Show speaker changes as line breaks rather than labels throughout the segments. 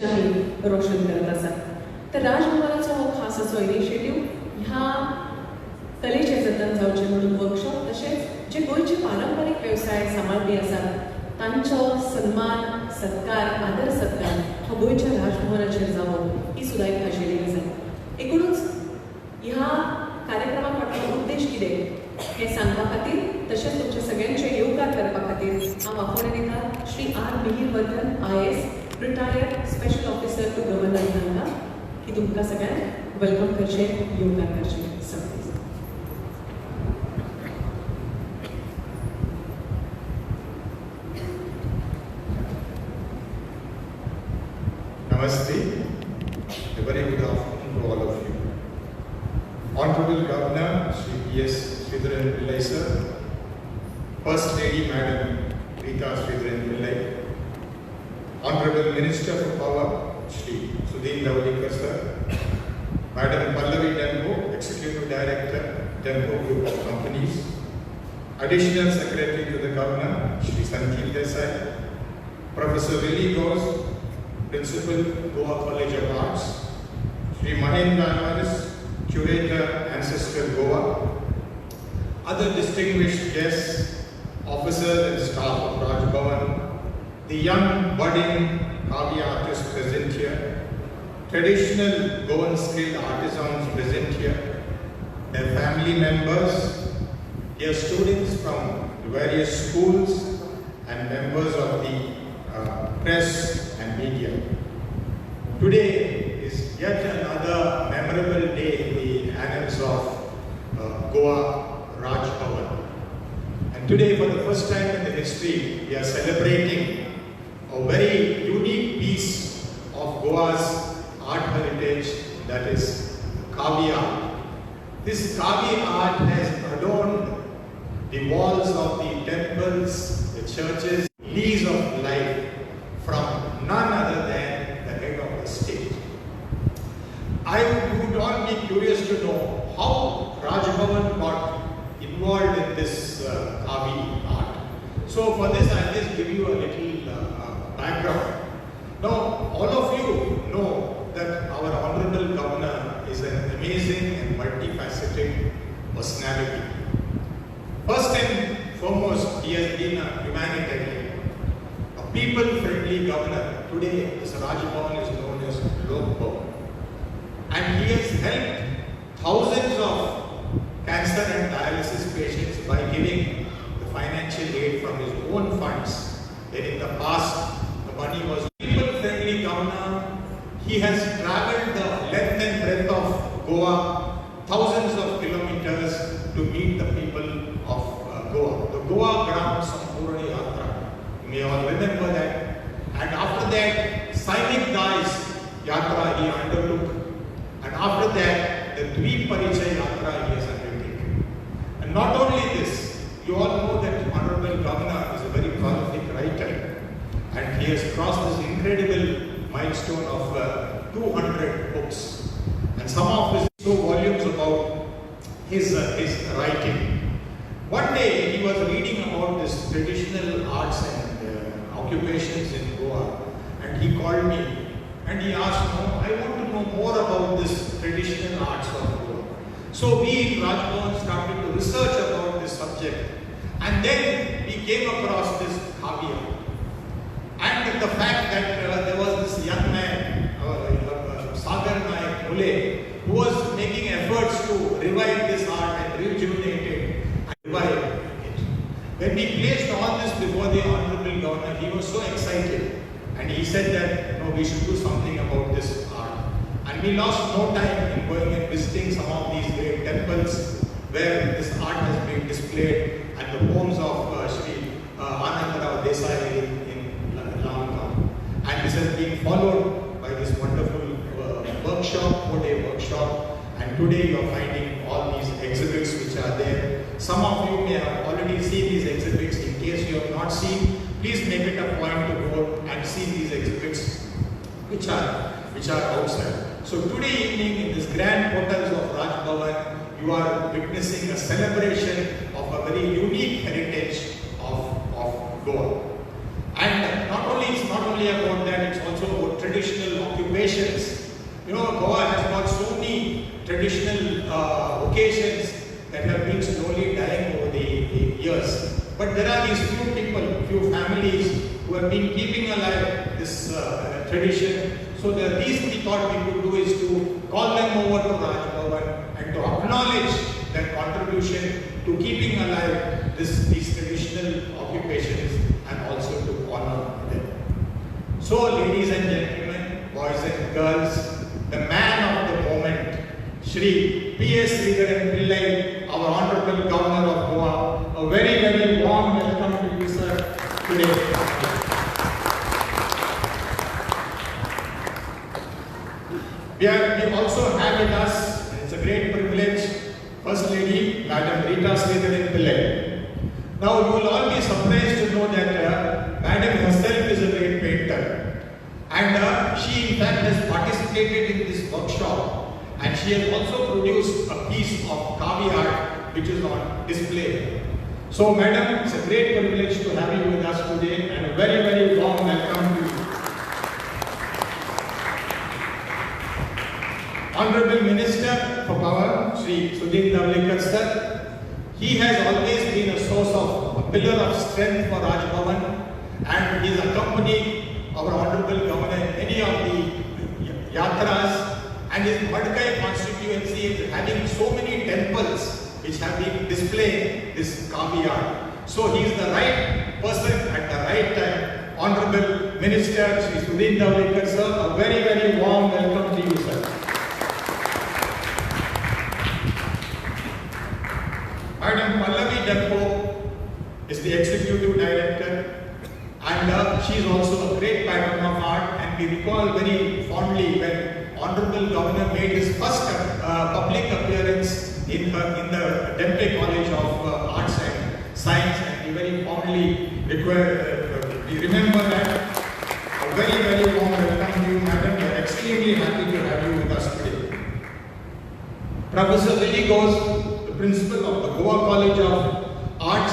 रोशन करत असतात. तर राजभवनाचा हो खास असो इनिशिएटिव्ह ह्या कलेचे जतन जावचे म्हणून वर्कशॉप तसेच जे गोयचे पारंपरिक व्यवसाय सांबाळपी आसात तांचो सन्मान सत्कार आदर सत्कार हो गोयच्या राजभवनाचेर जावो ही सुद्धा एक खाशेली गजाल. एकूणच ह्या कार्यक्रमाक फाटलो उद्देश कितें हें सांगपा खातीर तशेंच तुमच्या सगळ्यांचे येवकार करपा खातीर हांव आपोवणें दिता Shri R Mihirvardhan IAS retired special officer to governor हांगा की तुमकां सगळ्यांक वेलकम करचे येवकार करचे सांगता.
Namaste. A very good afternoon to all of you. Honorable Governor Shri P.S. Sridharan Pillai sir, First Lady Madam Rita Sridharan Pillai, Honorable Minister for Power Shri Sudhin Lavlikar sir, Madam Pallavi Dembo, Executive Director, Dembo Group of Companies, Additional Secretary to the Governor Shri Sanjeev Desai, Professor Willie Ghosh, Principal, Goa College of Arts, Sri Mahendra Alvares, Curator, Ancestral Goa, other distinguished guests, officers and staff of Raj Bhavan, the young budding Kavya artists present here, traditional Goan skilled artisans present here, their family members, their students from various schools and members of the press and media. Today is yet another memorable day in the annals of Goa Raj Bhavan. And today, for the first time in the history, we are celebrating a very unique piece of Goa's art heritage, that is Kavi art. This Kavi art has adorned the walls of the temples, the churches, leaves of life from none other than the head of the state. I would all be curious to know how Raj Bhavan got involved in this Kavi art. So for this I'll just give you a little background. Now all of you know that our Honorable Governor is an amazing and multifaceted personality. First and foremost, he has been a humanitarian, a people-friendly governor. Today, this Raj Bhavan is known as Lok Bhavan. And he has helped thousands of cancer and dialysis patients by giving the financial aid from his own funds. Then in the past, the money was people-friendly governor. He has traveled the length and breadth of Goa, thousands of kilometers to meet the people of Goa. The Goa Gram Sampurna Yatra. You may all remember that. And after that, Sainik Dai's Yatra he undertook. And after that, the Dweep Parichaya Yatra he has undertaken. And not only this, you all know that Honorable Governor is a very prolific writer. And he has crossed this incredible milestone of 200 books. And some of his volumes about his writing. One day he was reading about this traditional arts and occupations in Goa, and he called me and he asked, I want to know more about this traditional arts of Goa. So we in Raj Bhavan started to research about this subject, and then we came across this Kavi art. And the fact that there was this young man, Sagar Naik Mule, who was making efforts to revive this art and rejuvenate it. When we placed all this before the Honorable Governor, he was so excited and he said that we should do something about this art. And we lost no time in going and visiting some of these great temples where this art has been displayed, and the homes of Shri Anandarao Desai in Lanka. And this has been followed by this wonderful workshop, 4-day workshop. And today you are finding all these exhibits which are there. Some of you may have already seen these exhibits. In case you have not seen, please make it a point to go and see these exhibits which are outside. So today evening in this grand portals of Raj Bhavan, you are witnessing a celebration of a very unique heritage of Goa. And it's not only about that, it's also about traditional occupations. You know, Goa has got so many traditional occasions that have been slowly dying over the years. But there are these few people, few families who have been keeping alive this tradition. So the least we thought we could do is to call them over to Raj Bhavan and to acknowledge their contribution to keeping alive these traditional occupations and also to honor them. So, ladies and gentlemen, boys and girls, the man of the moment, Shri P.S. Sridharan Pillai, our Honorable Governor of Goa, a very, very warm welcome to you, sir, today. We also have with us, and it's a great privilege, First Lady, Madam Rita Sridharan Pillai. Now, you will all be surprised to know that Madam herself is a great painter. And she, in fact, has participated in this workshop. And she has also produced a piece of Kavi art which is on display. So, Madam, it's a great privilege to have you with us today and a very, very warm welcome to you. Honorable Minister for Power, Shri Sudhin Navlikar sir, he has always been a source of, a pillar of strength for Raj Bhavan, and he has accompanied our Honorable Governor in many of the yatras, and his Madkai constituency is having so many temples which have been displaying this Kavi art. So he is the right person at the right time. Honorable Minister Shri Sudhin Navlikar sir, a very, very warm welcome to you, sir. Madam Pallavi Dempo is the Executive Director, and she is also a great patron of art, and we recall very fondly when Honorable Governor made his first public appearance in the Dempe College of Arts and Science, and we very fondly we remember that. A very, very warm welcome to you, Madam. We are extremely happy to have you with us today. Professor Willie Ghosh, Principal of the Goa College of Arts,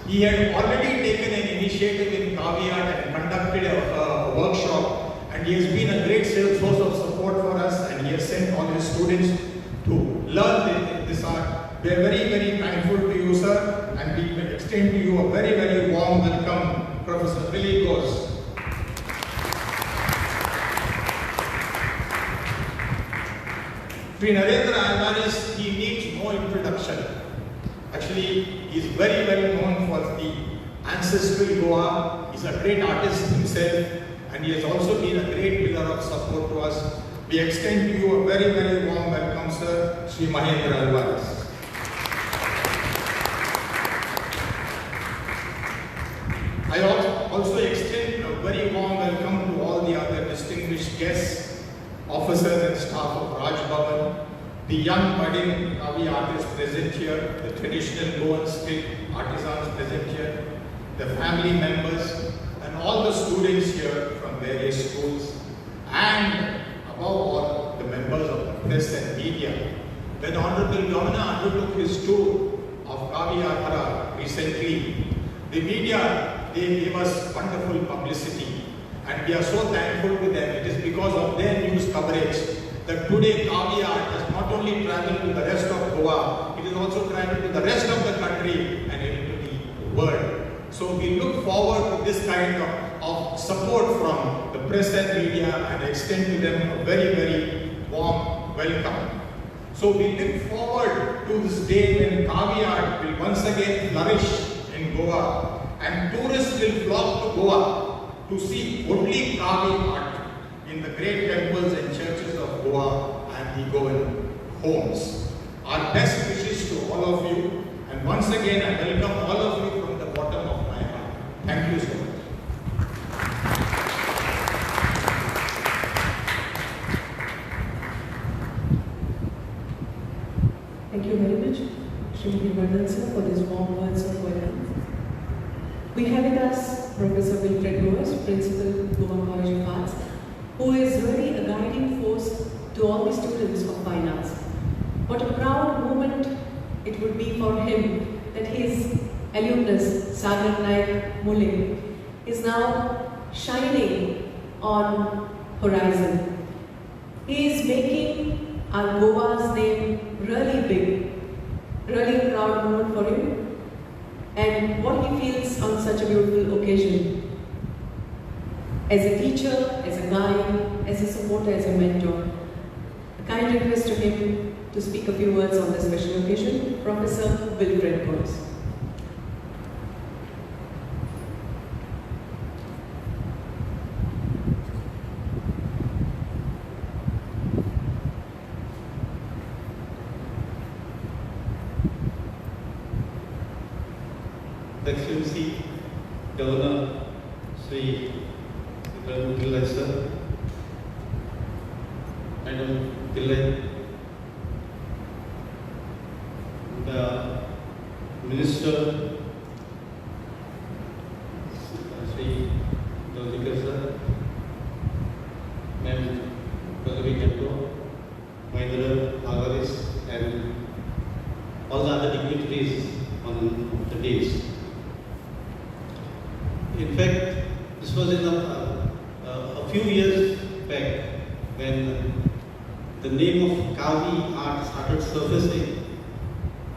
he had already taken an initiative in Kavi art and conducted a workshop, and he has been a great source of support for us, and he has sent all his students to learn this art. We are very, very thankful to you, sir, and we will extend to you a very, very warm welcome, Professor Willie Ghosh. Sri Narendra Alvares, he needs no introduction. Actually, he is very, very known for the ancestral Goa. He is a great artist himself, and he has also been a great pillar of support to us. We extend to you a very, very warm welcome, sir, Sri Mahendra Alvares. I also extend a very warm welcome to all the other distinguished guests, officers and staff of Raj Bhavan, the young budding Kavi artists present here, the traditional Goan skill artisans present here, the family members, and all the students here from various schools, and above all, the members of the press and media. When Honorable Governor undertook his tour of Kavi Yatra recently, the media, they gave us wonderful publicity. And we are so thankful to them. It is because of their news coverage that today Kavi art has not only traveled to the rest of Goa, it has also traveled to the rest of the country and into the world. So we look forward to this kind of support from the press and media, and extend to them a very, very warm welcome. So we look forward to this day when Kavi art will once again flourish in Goa, and tourists will flock to Goa to see only Kavi art in the great temples and churches of Goa and the Goan homes. Our best wishes to all of you, and once again I welcome all of you from the bottom of my heart. Thank you so much.
Thank you very much, Shrimati Vardhan sir, for these warm words of welcome. We have with us Professor Wilfred Ghosh, Principal, Goa College of Arts, who is really a guiding force to all the students of fine arts. What a proud moment it would be for him that his alumnus, Sagar Naik Mule, is now shining on horizon. He is making our Goa's name really big, really a proud moment for him, and what he feels on such a beautiful occasion. As a teacher, as a guide, as a supporter, as a mentor, a kind request to him to speak a few words on this special occasion, Professor Wilfred Coles.
Excellency Governor Sri Sridharan Pillai sir, Madam Pillai, the Minister Sri Dodikar sir, Madam Pallavi Kanto, Mahindra Agaris, and all the other dignitaries on the days. In fact, this was in a few years back when the name of Kavi art started surfacing.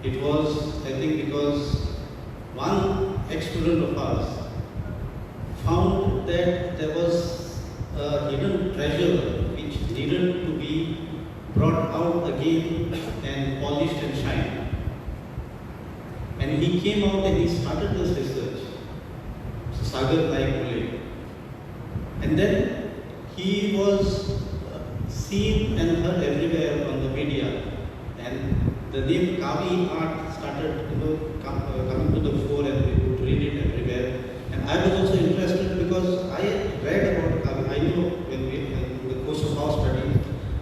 It was, I think, because one ex-student of ours found that there was a hidden treasure which needed to be brought out again and polished and shined. And he came out and he started this research. Sagar Naik Mule. And then he was seen and heard everywhere on the media. And the name Kavi art started coming to the fore, and we would read it everywhere. And I was also interested because I read about Kavi. I knew when we, in the course of our studies,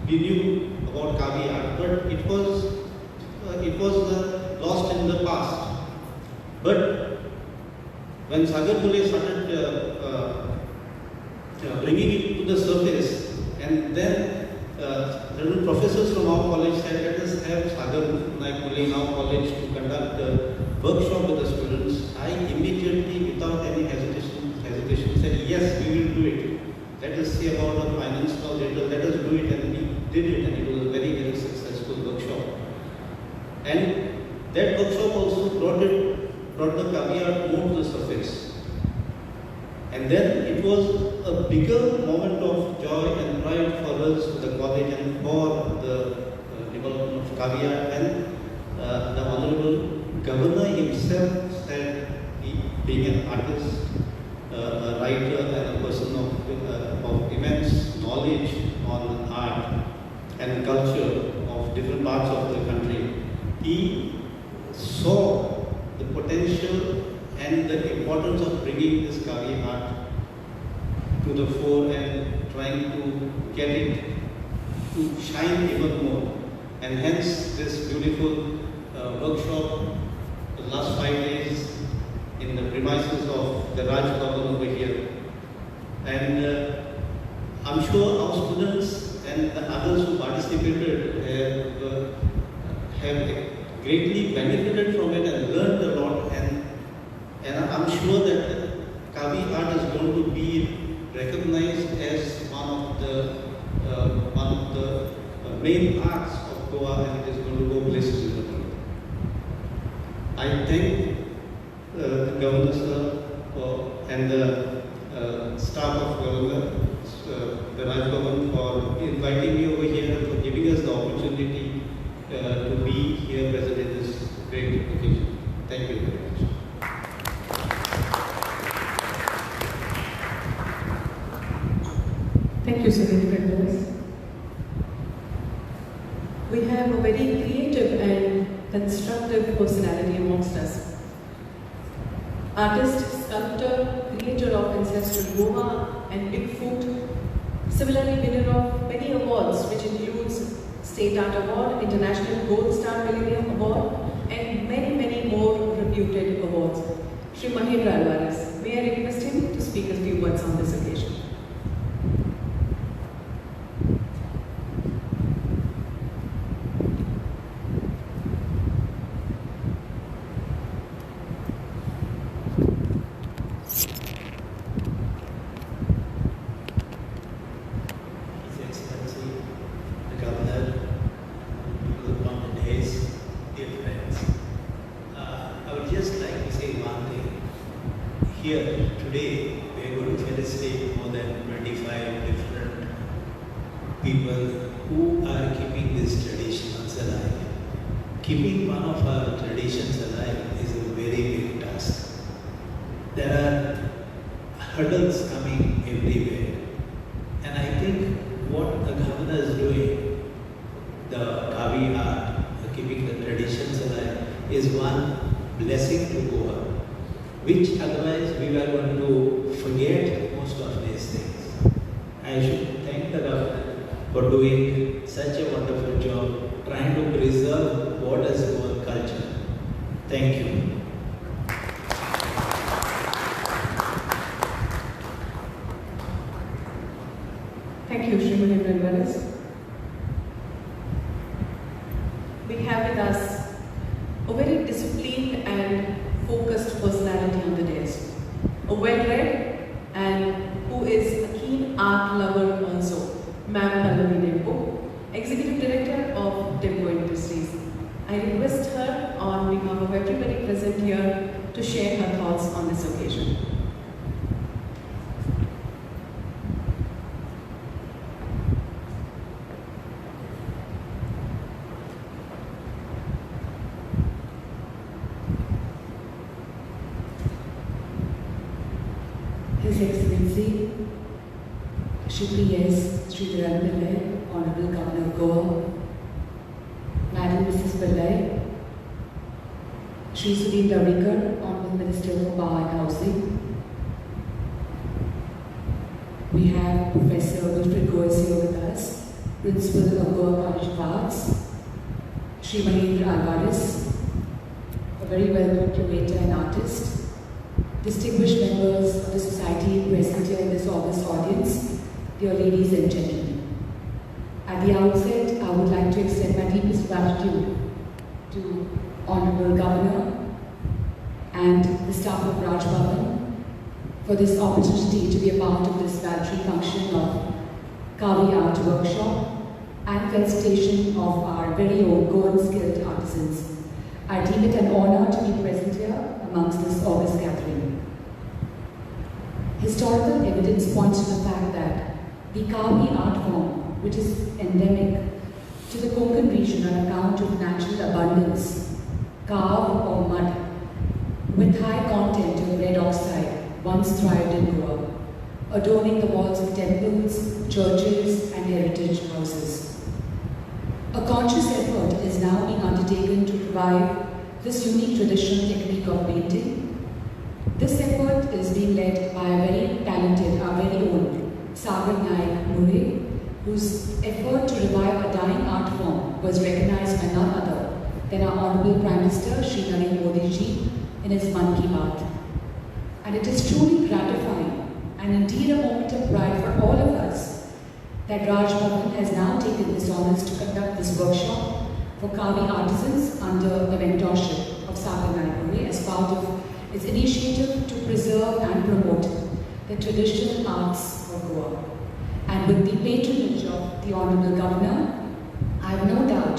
we knew about Kavi art, but it was lost in the past. But when Sagar Mule started bringing it to the surface, and then certain professors from our college said, let us have Sagar Naik Mule in our college to conduct a workshop with the students, I immediately, without any hesitation said, yes, we will do it. Let us see about the finance law later, let us do it, and we did it, and it was a very, very successful workshop. And that workshop also brought the Kavi art more to the surface. And then it was a bigger moment of joy and pride for us, the college, and for the development of Kavi art. And the Honorable Governor himself said, he, being an artist, a writer, and a person of immense knowledge on art and culture of different parts of the country, he saw the potential and the importance of bringing this Kavi art to the fore and trying to get it to shine even more. And hence this beautiful workshop, the last 5 days in the premises of the Raj Bhavan over here. And I'm sure our students and the others who participated have greatly benefited from it and learned a lot, and I'm sure that Kavi art is going to be recognized as one of the main arts of Goa, and it is going to go places in the world. I thank the Governor sir and the staff of Governor, the Raj Bhavan, for inviting me over here and for giving us the opportunity to be here present in this great occasion. Thank you very much.
Thank you, Sir Wilfred. We have a very creative and constructive personality amongst us. Artist, sculptor, creator of ancestral Goa and Bigfoot, similarly winner of many awards, which includes State Art Award, International Gold Star Millennium Award, and many, many more reputed awards. Shri Mahindra Alvarez, may I request him to speak a few words on this occasion.
His Excellency
people who are keeping these traditions alive. Keeping one of our traditions alive is a very big task. There are hurdles coming everywhere. And I think what the governor is doing, the Kavi art, keeping the traditions alive, is one blessing to Goa, which otherwise we were going to forget most of these things. I should thank the government for doing such a wonderful job, trying to preserve what is Goan culture. Thank you.
Thank you, Srimati Brenvaris. We have with us a very disciplined and focused personality on the dais. A well-read and who is a keen art lover also, Ma'am Pallavi Dempo, Executive Director of Dempo Industries. I request her on behalf of everybody present here to share her thoughts on this occasion.
His Excellency Shri P.S. Sridharan Pillai, Honorable Governor of Goa, Madam Mrs. Pillai, Shri Sudhir Dhawadkar, Honorable Minister for Power and Housing. We have Professor Wilfred Goes here with us, Principal of Goa College of Arts, Shri Mahendra Alvarez, a very well-known curator and artist, distinguished members of the society present here in this august audience, dear ladies and gentlemen. At the outset, I would like to extend my deepest gratitude to Honorable Governor and the staff of Raj Bhavan for this opportunity to be a part of this valedictory function of Kavi Art Workshop and felicitation of our very own Goan skilled artisans. I deem it an honor to be present here amongst this august gathering. Historical evidence points to the fact that the Kavi art form, which is endemic to the Konkan region on account of natural abundance, carve or mud, with high content of red oxide, once thrived in Goa, adorning the walls of temples, churches, and heritage houses. A conscious effort is now being undertaken to revive this unique traditional technique of painting. This effort is being led by a very talented, our very own Sagar Naik Murray, whose effort to revive a dying art form was recognized by none other than our Honorable Prime Minister Shri Narendra Modi ji in his Mann Ki Baat. And it is truly gratifying and indeed a moment of pride for all of us that Raj Bhavan has now taken this honors to conduct this workshop for Kavi artisans under the mentorship of Sagar Naik Murray as part of its initiative to preserve and promote the traditional arts of Goa. And with the patronage of the Honorable Governor, I have no doubt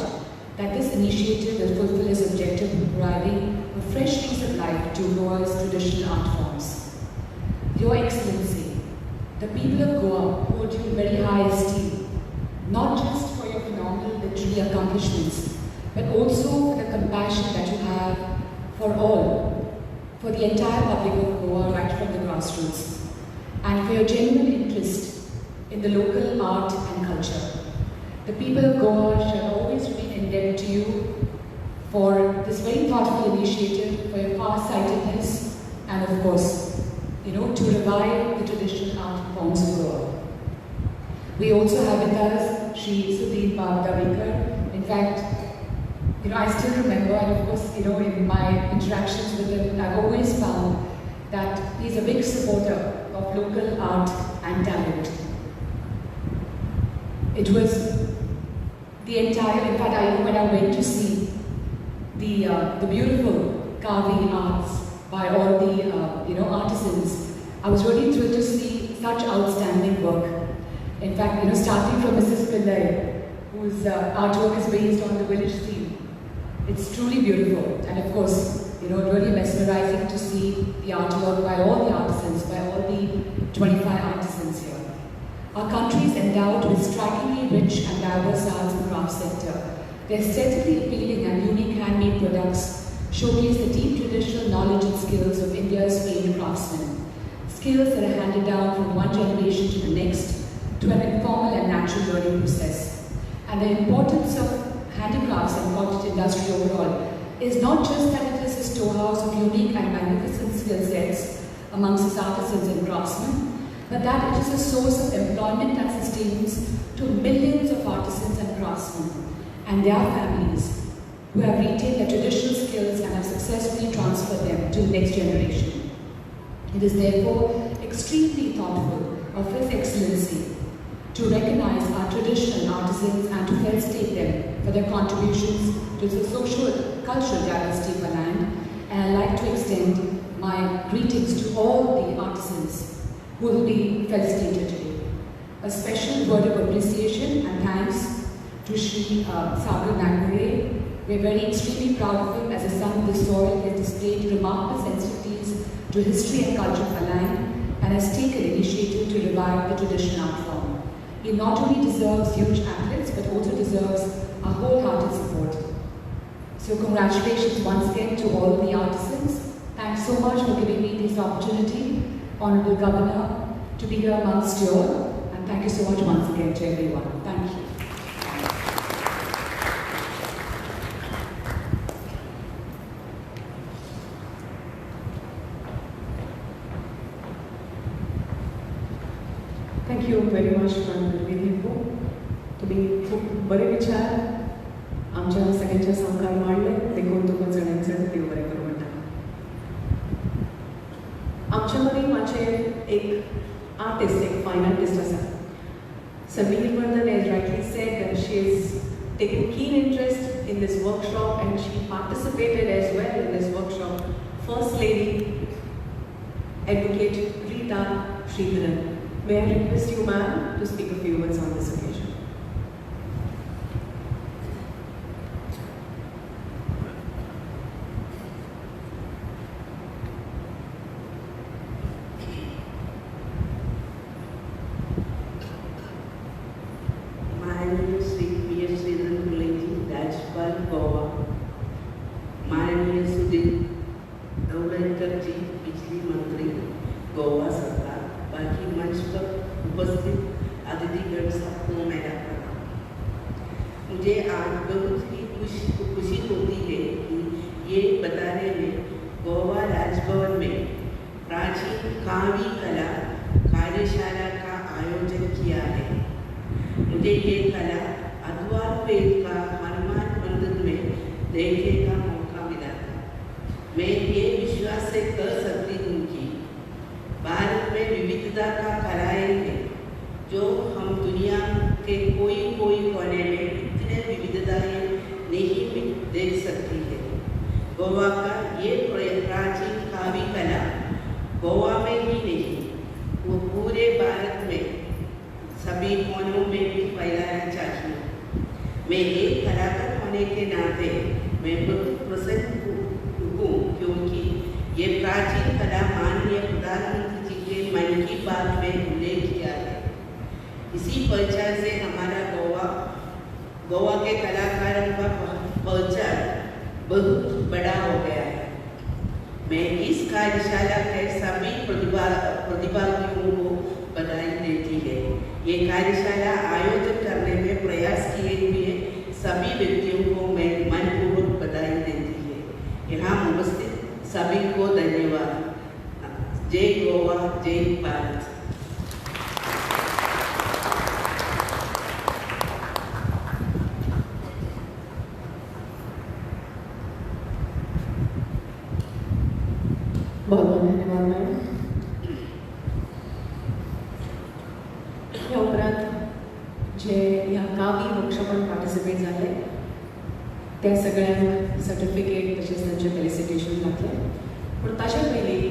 that this initiative will fulfill its objective of providing a fresh lease of life to Goa's traditional art forms. Your Excellency, the people of Goa hold you in very high esteem, not just for your phenomenal literary accomplishments, but also for the compassion that you have for all, for the entire public of Goa right from the grassroots, and for your genuine interest in the local art and culture. The people of Goa shall always remain indebted to you for this very thoughtful initiative, for your far-sightedness, and of course, to revive the traditional art forms of Goa. We also have with us Shri Sudhir Dhawadkar. In fact, I still remember, and of course, in my interactions with him, I've always found that he's a big supporter of local art and talent. It was the entire, in fact, when I went to see the beautiful Kavi arts by all the artisans, I was really thrilled to see such outstanding work. In fact, starting from Mrs. Pillai, whose artwork is based on the village theme. It's truly beautiful, and of course, really mesmerizing to see the artwork by all the artisans, by all the 25 artisans here. Our country is endowed with strikingly rich and diverse arts and crafts sector. Their aesthetically appealing and unique handmade products showcase the deep traditional knowledge and skills of India's famed craftsmen. Skills that are handed down from one generation to the next to an informal and natural learning process. And the importance of handicrafts and cottage industry overall is not just that it is a storehouse of unique and magnificent skill sets amongst its artisans and craftsmen, but that it is a source of employment that sustains to millions of artisans and craftsmen and their families who have retained their traditional skills and have successfully transferred them to the next generation. It is therefore extremely thoughtful of His Excellency to recognize our traditional artisans and to felicitate them for their contributions to the social, cultural diversity of our land. And I'd like to extend my greetings to all the artisans who will be felicitated today. A special word of appreciation and thanks to Shri Sagar Nagpure. We're very extremely proud of him as a son of this soil. He has displayed remarkable sensitivities to history and culture of our land and has taken initiative to revive the traditional art form. He not only deserves huge accolades but also deserves our wholehearted support. So congratulations once again to all the artisans. Thanks so much for giving me this opportunity, Honorable Governor, to be here amongst you all. And thank you so much once again to everyone. Thank you.
Thank you very much for being here. तुम्ही खूप बरे विचार आमच्या सगळ्यांच्या संस्कार मांडले देखून तुका जणांचं देव बरें करूं म्हणटा. आमच्या मदीं माझे एक आर्टिस्ट, एक फायन आर्टिस्ट आसा. Sameer Vardhan has rightly said that she has taken keen interest in this workshop and she participated as well in this workshop. First Lady, Advocate Rita Sridharan. May I request you, ma'am, to speak a few words on this occasion.
My name is Sri P.S. Sridharan Pillai, Rajpal, Goa. माननीय सुधीर दौड़कर जी, बिजली मंत्री, गोवा सरकार, बाकी मंच पर उपस्थित अतिथिगण सबको मेरा प्रणाम। मुझे आज बहुत ही खुशी होती है कि ये बताने में गोवा राजभवन में प्राचीन कावी कला कार्यशाला का आयोजन किया है। मुझे ये कला अद्वार पेड़ का हनुमान मंदिर में देखने का मौका मिला था। मैं ये विश्वास से कह सकती हूँ कि भारत में विविधता का कलाएं हैं जो हम दुनिया के कोई कोने में इतने विविधताएं नहीं देख सकती है। गोवा का ये प्राचीन कावी कला गोवा में ही नहीं, वो पूरे भारत में सभी कोनों में भी फैलाना चाहिए। मैं एक कलाकार होने के नाते मैं बहुत प्रसन्न हूँ क्योंकि ये प्राचीन कला माननीय प्रधानमंत्री जी के मन की बात में उल्लेख किया है। इसी पहचान से हमारा गोवा के कलाकारों का पहचान बहुत बड़ा हो गया है। मैं इस कार्यशाला के सभी प्रतिभागियों को बधाई देती है। ये कार्यशाला आयोजित करने में प्रयास किए हुए सभी व्यक्तियों को मैं मनपूर्वक बधाई देती है। यहाँ उपस्थित सभी को धन्यवाद। जय गोवा, जय भारत।
बहुत बहुत धन्यवाद मैडम. ह्या उपरांत जे ह्या कावी वर्कशॉपान पार्टिसिपेट जाले त्या सगळ्यांक सर्टिफिकेट तशेंच तांचे फेलिसिटेशन घातले. पूण ताचे पयलीं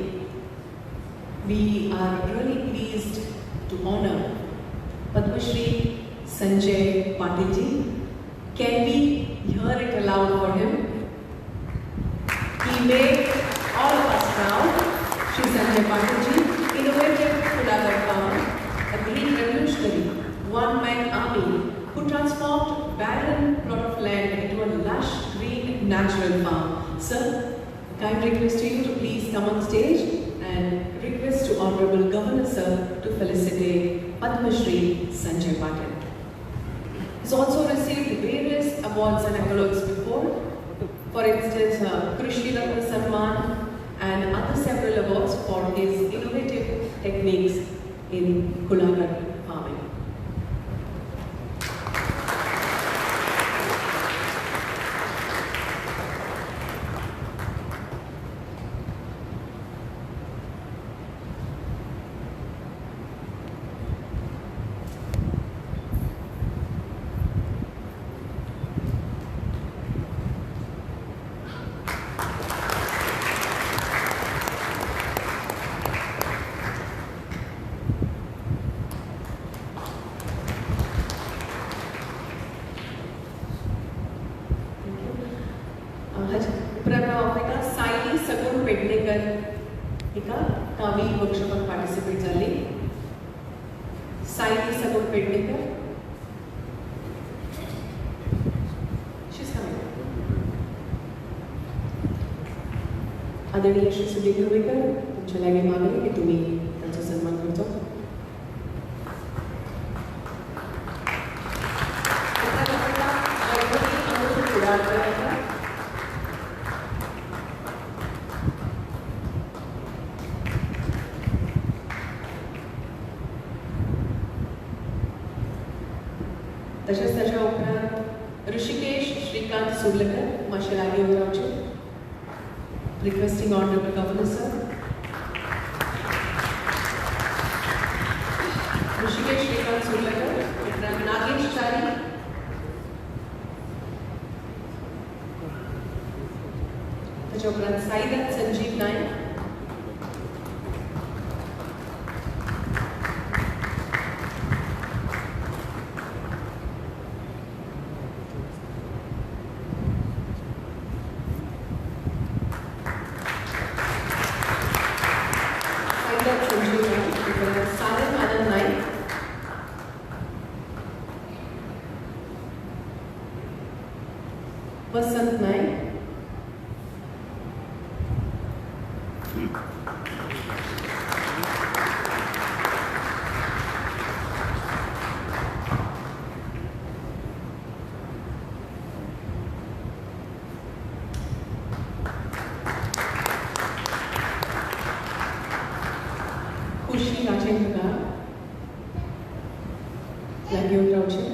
we are really pleased to honour Padmashri Sanjay Patil ji. Can we hear it aloud for him? He made all of us proud. Shri Sanjay Patilji, innovative Kulagar farmer, a green revolutionary, one-man army who transformed barren plot of land into a lush green natural farm. Sir, kind request to you to please come on stage and request to Honorable Governor Sir to felicitate Padma Shri Sanjay Patil. He's also received various awards and accolades before. For instance, Krishi Ratna Samman and other several awards for his innovative techniques in Kulagar farming. Sayali सगुण पेडणेकर एका कावी वर्कशॉपात participate झाली. सायली सगुण पेडणेकर, आदरणीय श्री सुधीर ध्रुवेकर, तुमच्या लागे मागणी की तुम्ही त्यांचा सन्मान करतो. तसेच त्याच्या उपरांत ऋषिकेश श्रीकांत सुर्लकर माशे लागीवर आमचे. Requesting Honorable Governor Sir. Rishikesh Shrikant Surlakar, Nagesh चारी, त्याच्या उपरांत साईनाथ संजीव नाईक, सारंग आनंद नाईक, वसंत नाईक, खुशी राजेंद्र लागीवरावचे.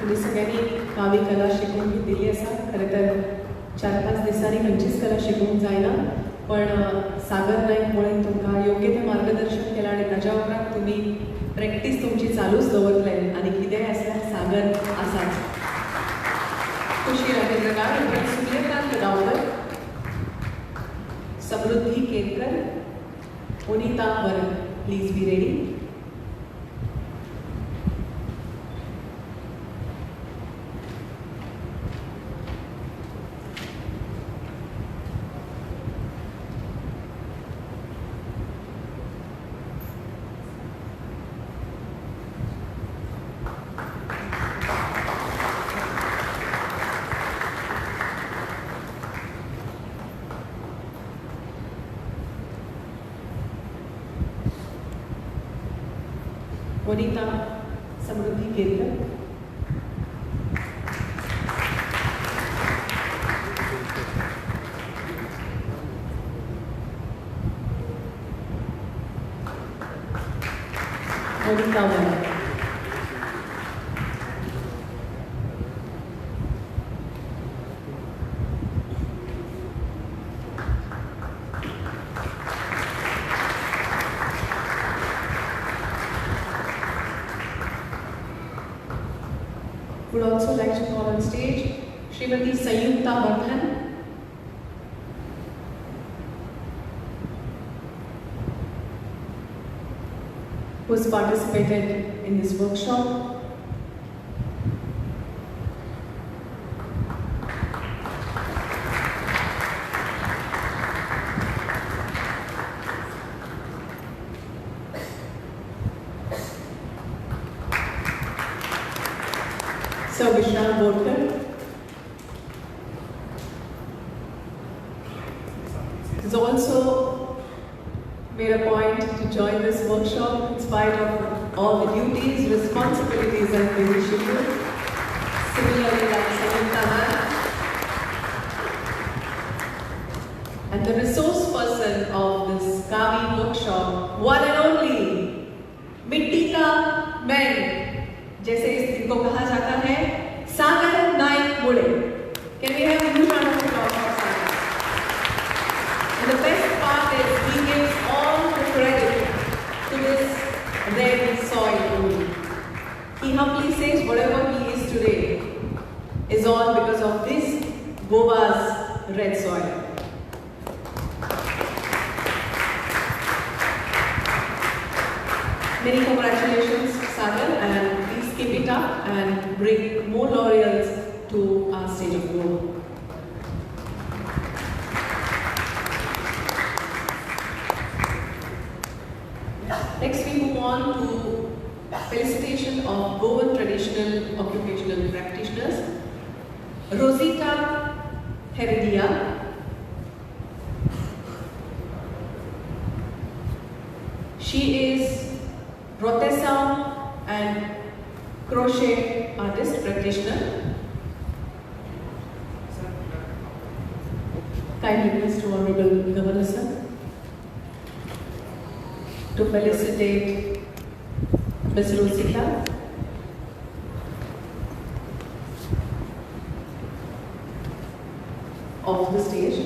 तुम्ही सगळ्यांनी कावी कला शिकून घेतलेली असा. खरं तर 4-5 दिवसांनी खंयचीच कला शिकूंक जायना, पण सागर नाईकमुळे तुमकां योग्य ते मार्गदर्शन केलं आणि ताच्या उपरांत तुम्ही प्रॅक्टीस तुमची चालूच दवरले आणि कितेंय आसल्यार सागर आसाच. खुशी राजेंद्रकार, उपरांत सूर्यकांत गांवकर, समृद्धी केतकर, पुनीता वरन. Please be ready. Vanita Samriddhi Ketkar, Monica Wang. Would also like to call on stage Srimati Sayukta Bardhan. Who has participated in this workshop. Sir Vishal Bodkar. Has also made a point to join this workshop in spite of all the duties, responsibilities and busy schedule. Similarly, like Sayukta ma'am. And the resource person of this Kavi workshop, one and only, Mitti Ka Man. जैसे इनको कहा जाता है सागर नायक मुड़े. Can we have a huge round of applause for Sagar? And the best part is he gives all the credit to this red soil only. He humbly says whatever he is today is all because of this Goa's red soil. Many congratulations, Sagar, and please keep it up and bring more laureates to our stage of Goa. Next, we move on to felicitation of Goan traditional occupational practitioners. Rosita Heredia. She is Rotesa and crochet artist practitioner. Kindly request to Honorable Governor Sir to felicitate Ms. Rosita. Off the stage.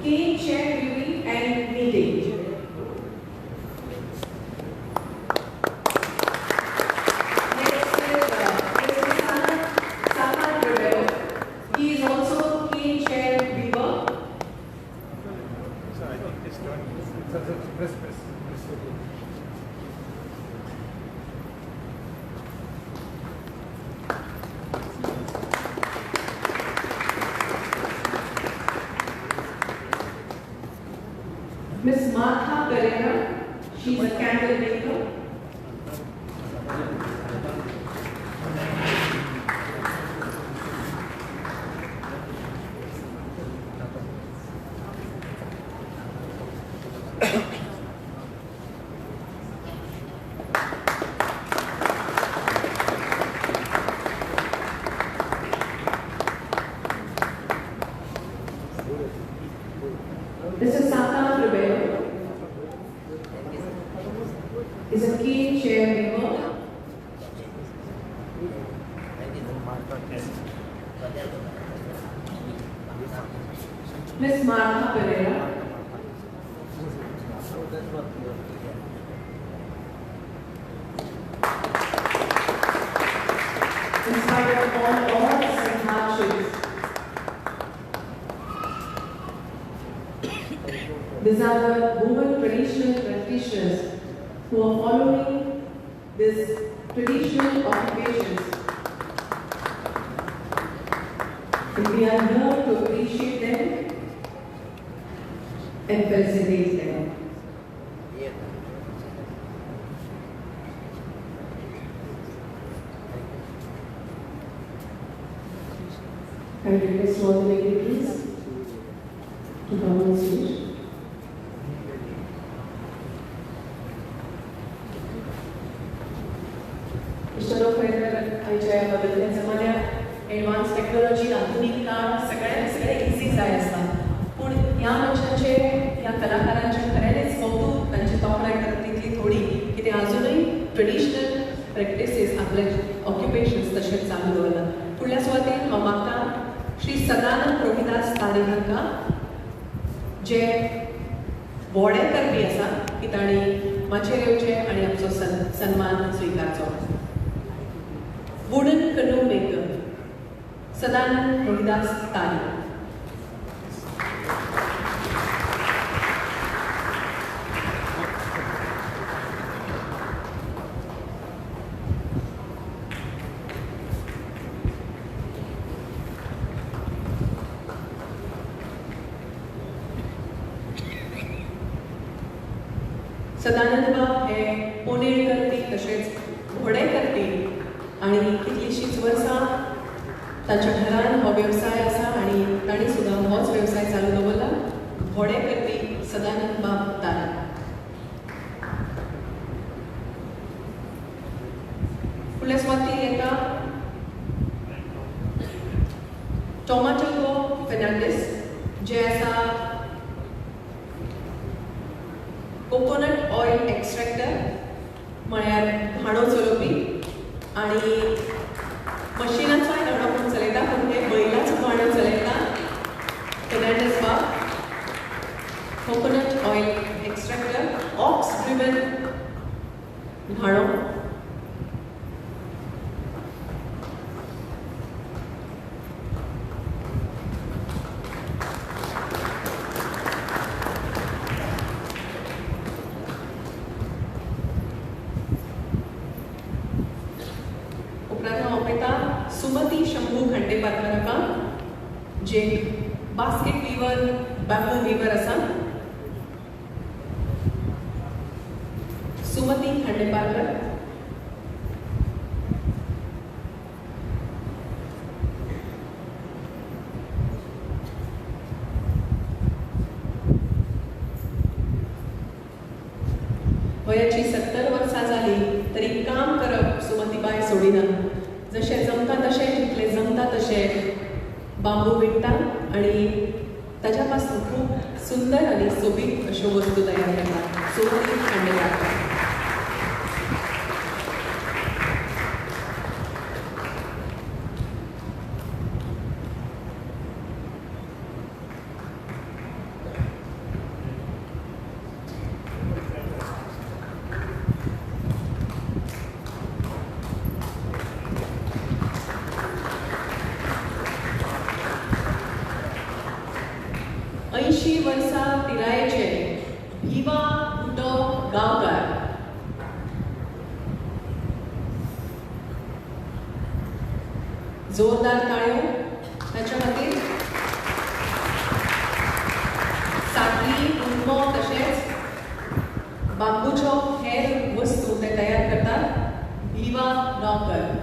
Key chair viewing and meeting. Next is Saha Rivero. He is also key chair viewer.
So I think this one. Press.
Ms. Martha Pereira, she is a candle maker. Mr. Santa Rivero is a key chair member. Ms. Martha Pereira. In spite of all odds and hardships, these are the women traditional practitioners who are following this traditional occupations. And we are here to appreciate them and felicitate them. I request all the dignitaries to come on stage. आयच्या बदलत्या जमान्यात advance technology आधुनिक काळ सगळे easy जाय आसता पूण ह्या मनशांचे ह्या कलाकारांचे खऱ्यानीच कौतुक तांची तोखणाय करता तितली थोडी की ते अजूनही ट्रेडिशनल प्रॅक्टिसीस आपले ऑक्युपेशन्स तशेंच चालू दवरतात. फुडल्या सुवातेर हांव मागता श्री सदानंद रोहिदास तारी हांकां जे व्हडे करपी आसा की तांणी माचयेर येवचें आनी आमचो सन्मान स्विकारचो. वुडन कनू मेकर सदानंद रोहिदास तारी. सदानंद बाब हे पोनेळ करपी तशेंच व्हडे करपी आनी कितलींशींच वर्सां तांच्या घरान हो वेवसाय आसा आनी तांणी सुद्दां होच वेवसाय चालू दवरला. व्हडे करपी सदानंद बाब तारी. फुडल्या सुवातेर येता टोमाटो फेर्नांडीस जे आसा कोकोनट ऑयल एक्सट्रॅक्टर म्हळ्यार घाणो चलोवपी आनी मशिनाचो घाणो पूण चलयता पूण ते बैलाचो घाणो चलयता. फेर्नांडीस बाब coconut oil extractor ox driven घाणो. सुमती शंभू खंडेपारकर जे बास्केट वीवर बॅम्बू वीवर आसा. सुमती खंडेपारकर. वयाची 70 वर्सां जाली तरी काम करप सुमतीबाई सोडिना. जशें जमता तशें जितलें जमता तशें बांबू विणटा आनी ताच्या पासून खूब सुंदर आनी सोबीत अश्यो वस्तू तयार करता. सुमती खंडेपारकर. वर्सां पिरायेचे भिवा उटो गांवकार. जोरदार ताळयो ताच्या खातीर. साटली कुंडो तशेंच बांबूच्यो हेर वस्तू ते तयार करतात. Bhiva Gaonkar.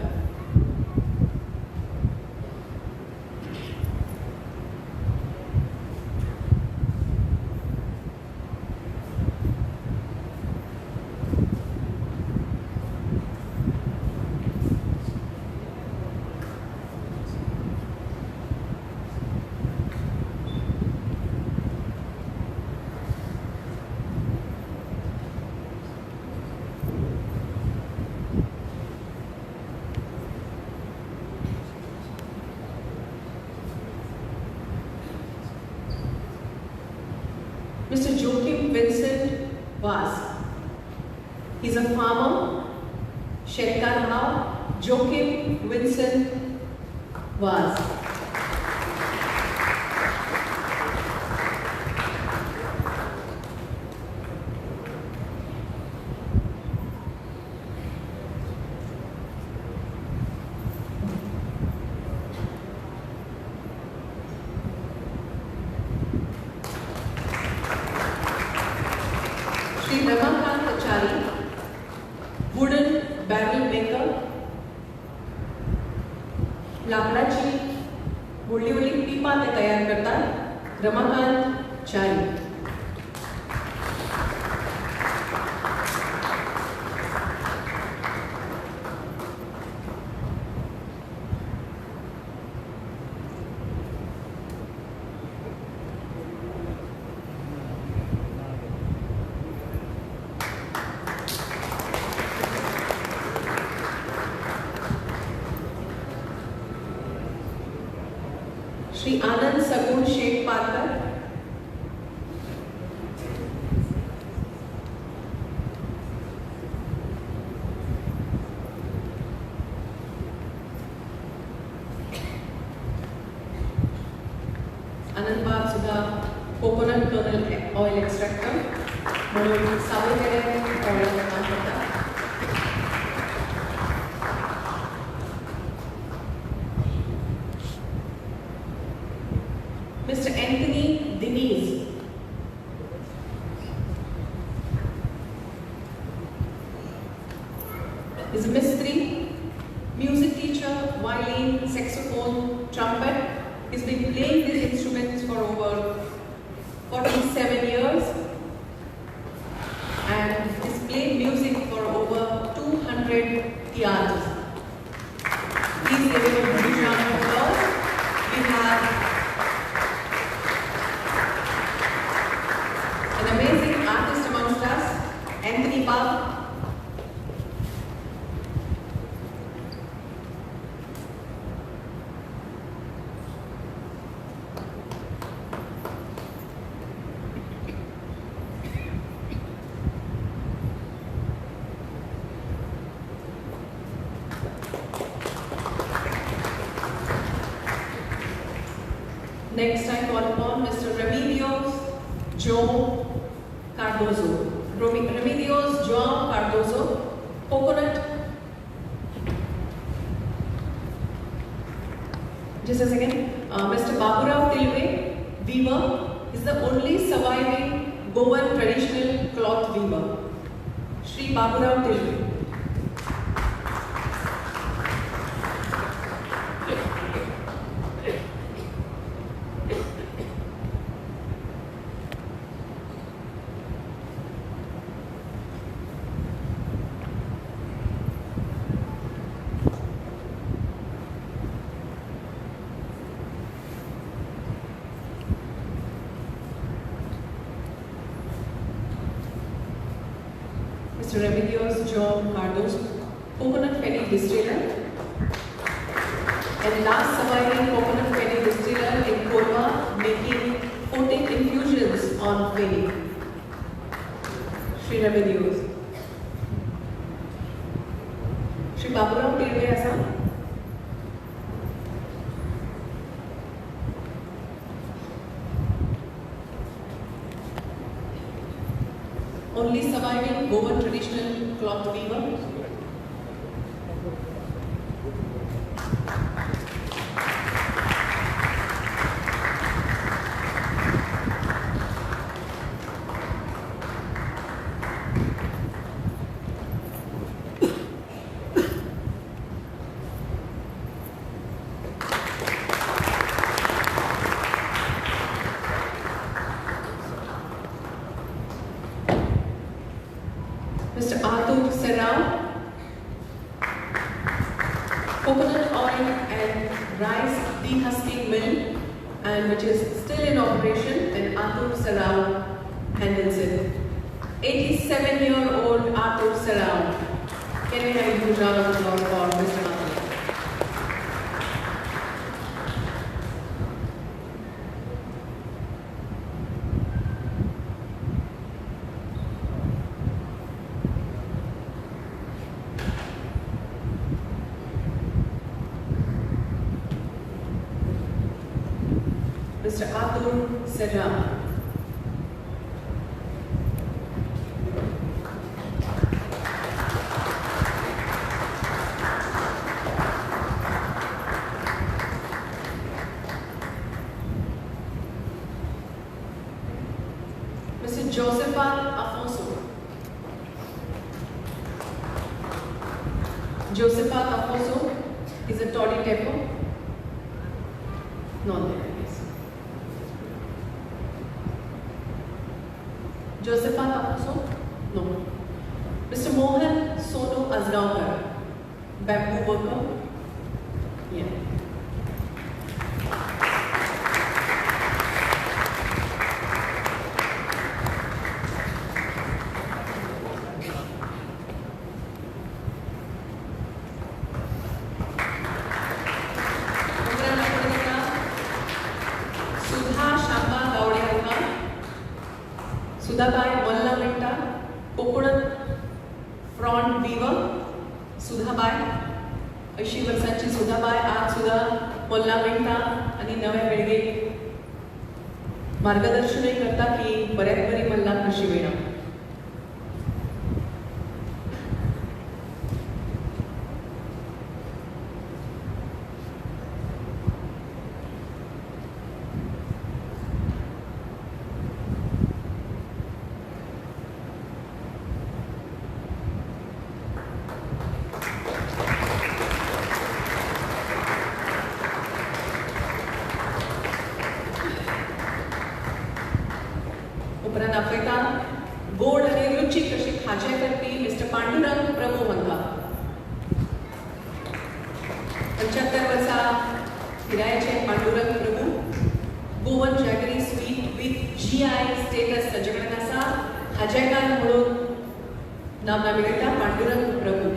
Mr. Joachim Vincent Vaz. He's a farmer. Shetkar Bhav, Joachim Vincent Vaz. Sri Ramakant Achari, wooden barrel maker, लाकडाची तयार करतात रमाकांत चारी. श्री आनंद सगुण शेख पारकर. आनंद बाग सुद्धा कोकोनट कर्नल ऑइल एक्स्ट्रॅक्टर म्हणून सावरकरे ऑइल काम करतात. Mr. Anthony Diniz. Is a Mistri, music teacher, violin, saxophone, trumpet. He's been playing these instruments for over 47 years and he's played music for over 200 theatres. Please give him a huge round of applause. We have an amazing artist amongst us, Anthony Bab. Next, I call upon Mr. Remedios João Cardoso. Remedios João Cardoso, coconut. Just a second. Mr. Baburao Tilve, weaver, is the only surviving Goan traditional cloth weaver. Shri Baburao Tilve. Mr. Remedios João Cardoso, coconut penny distiller, and last surviving coconut penny distiller in Korma, making potent infusions on penny. Shri Remedios. Shri Baburao Tilve asa. Only surviving Goan traditional cloth weaver. Mr. Arthur Serrao, coconut oil and rice dehusking mill, and which is still in operation, and Arthur Serrao handles it. 87-year-old Arthur Serrao. Can we have a huge round of applause for Mr. Arthur? Mr. Arthur Serrao. Mr. Josephat Afonso. Josephat Afonso is a Toddy Tepo. Not there, yes. Josepha Tapuso? No. Mr. Mohan Sonu Azgaonkar, bamboo worker? Yeah. Sudhabai वल्ला मिंटा, कोकणात front विवर सुधाबाई 80 वर्षांची सुधाबाई आज सुद्धा वल्ला मिंटा आणि नव्या पिढीक मार्गदर्शनही करता की बऱ्याच बरी मल्ला कशी वेणा. उपरांत आपयता गोड आणि रुचीक अशी खाजें करपी मिस्टर पांडुरंग प्रभू म्हणटा. 75 वर्सां पिरायेचे Pandurang Prabhu Goan jaggery sweet with GI status ताचे कडेन आसा. खाजेकार म्हणून नामना मिळयता पांडुरंग प्रभू.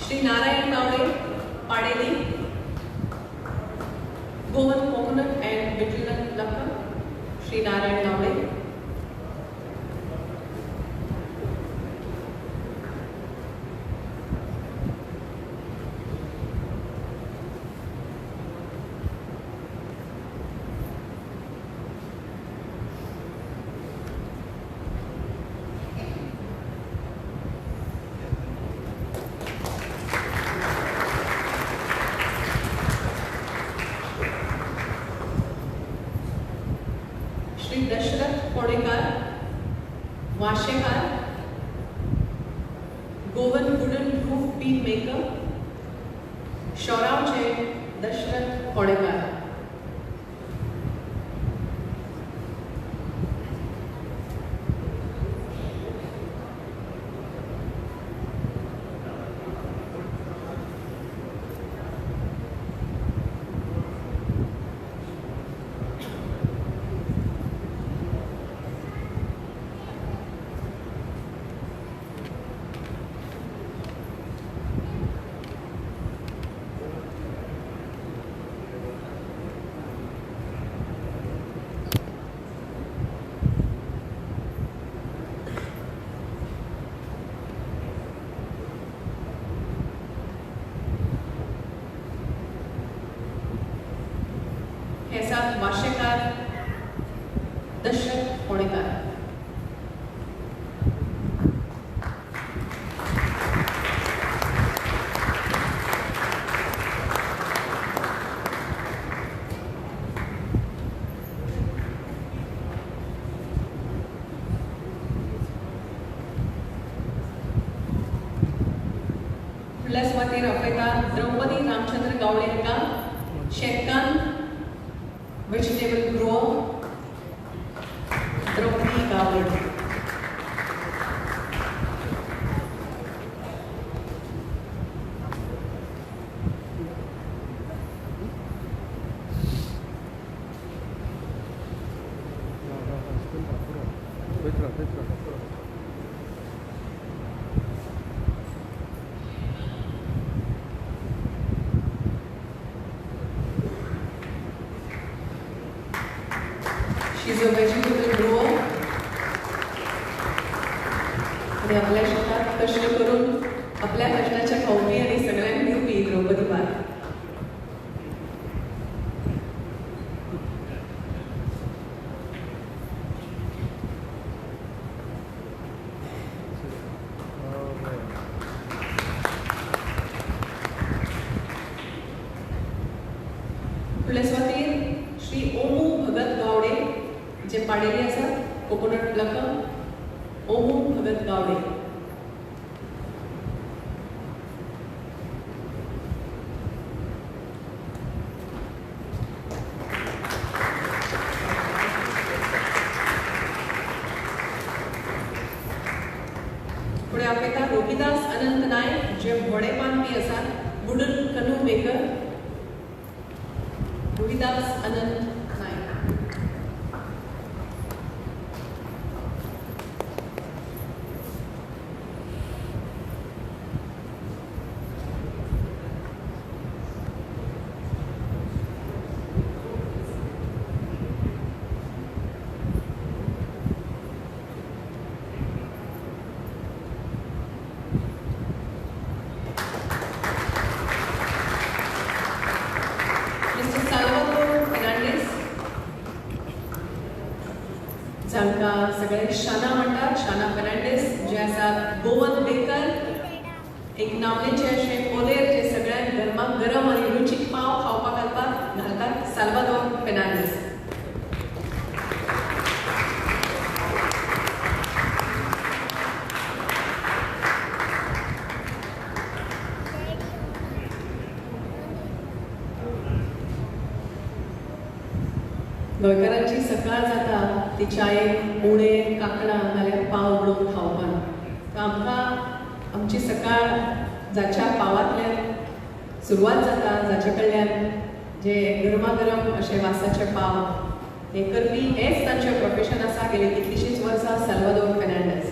श्री नारायण गावडे पाडेली गोवन कोकोनट अँड विटलन लखन. श्री नारायण गावडे. श्री दशरथ कोडेकर वाशेकार Goan wooden roof beam maker शौरावचे दशरथ कोडेकर. ऐसा वाशेकार दशरथ कोडेकर. फुडल्या सुवातेर आपयता द्रौपदी रामचंद्र गावडे हांकां शेतकान vegetable grower Draupadi Gawde. She's a vegetable grower. आणि आपल्या शेतात कष्ट करून आपल्या कष्टाच्या खावपी आणि सगळ्यांना दिवपी द्रौपदी बाई. फुडल्या ओमू भगत गावडे. पुढे आपल्या रोहिदास अनंत नायक जे व्हडे मानपी आसात, वुडन कनू मेकर. रोहिदास अनंत नायक. जांकां सगळे शाना म्हणटात, शाना फर्नांडीस जे आसात, गोवन बेकर, एक नामनेचे अशे पोलेर जे सगळ्यांक गरमाक गरम आनी रुचीक पाव खावपाक घालतात, साल्वादोर फर्नांडीस. गोंयकारांची सकाळ जाता ती चायेक उणें कांकणां नाल्यार पाव उडोवन खावपाक. आमकां आमची सकाळ जाच्या पावांतल्यान सुरवात जाता, जाचे कडल्यान जे गरमागरम अशे वासाचे पाव हे करपी हेच तांचें प्रोफेशन आसा गेली कितलींशींच वर्सां, साल्वादोर फर्नांडीस.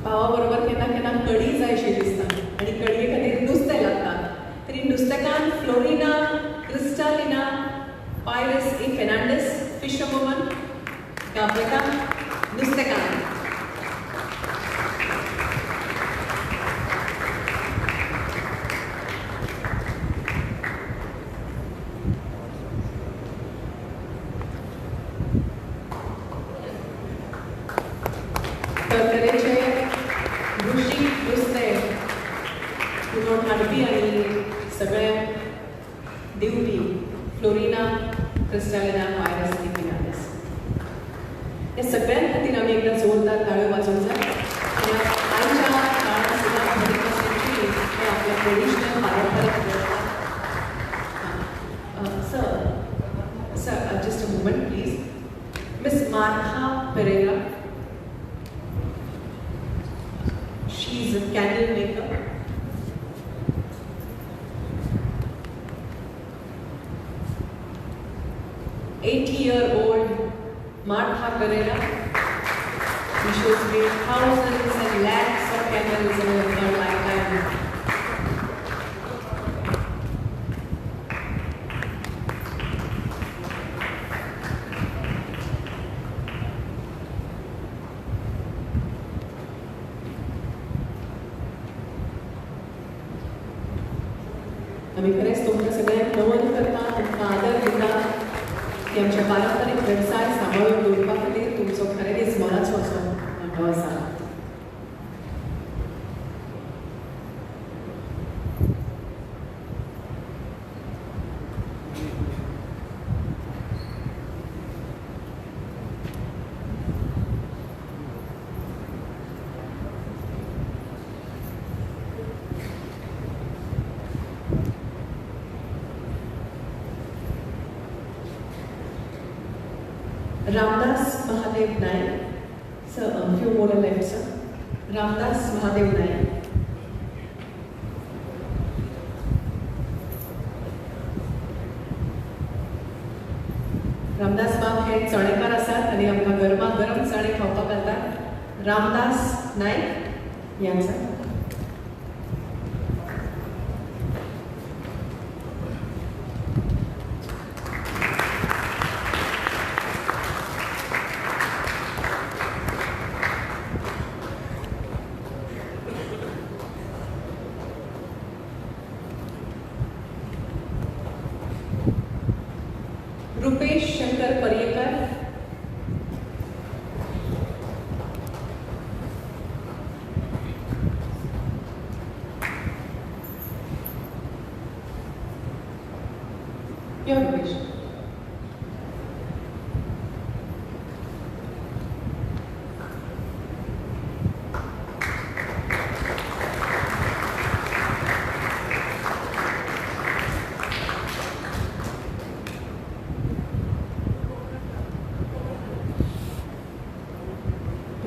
पावा बरोबर केन्ना केन्ना कडी जायशी दिसता आनी कडये खातीर नुस्तें लागता. तरी नुस्तेकान फ्लोरिना क्रिस्टालिना पायरस ई फर्नांडीस फिशरवुमन आपल्याक नुस्तेकान. तरतरेचे रुशीक नुस्तें पुरोवन हाडपी आनी सगळ्यांक दिवपी फ्लोरिना क्रिस्टालिना पायरस ई फर्नांडीस. हे सगळ्यां खातीर आमी एकदां जोरदार ताळयो वाजोवंक जाय. आयच्या काळांत सुद्दां हे आपल्या ट्रेडिशनल पारंपारीक sir just a moment please. Miss Martha Pereira. She is a candle maker. "80-year-old Martha Pereira. She has made thousands and lakhs of candles in her lifetime. आम्ही खरेंच तुमकां सगळ्यांक नमन करता, तुमकां आदर दिता की आमचे पारंपारीक वेवसाय सांबाळून दवरपा खातीर तुमचो खरेंच मोलाचो असो वांटो आसा. Ramdas Mahadev Naik. Sir, a few more left, sir. Ramdas Mahadev Naik. Ramdas बाब हे चणेकार आसात आनी आमकां गरमा गरम चणे खावपाक घालतात. रामदास नायक यांचा. रुपेश शंकर पर्येकर. या रुपेश.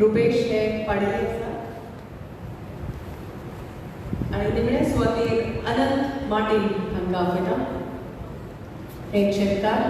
रुपेश हे पाडिल्ले आसा आनी निमणे सुवातेर अनंत मार्टीन हांकां आपयता एक शेतकार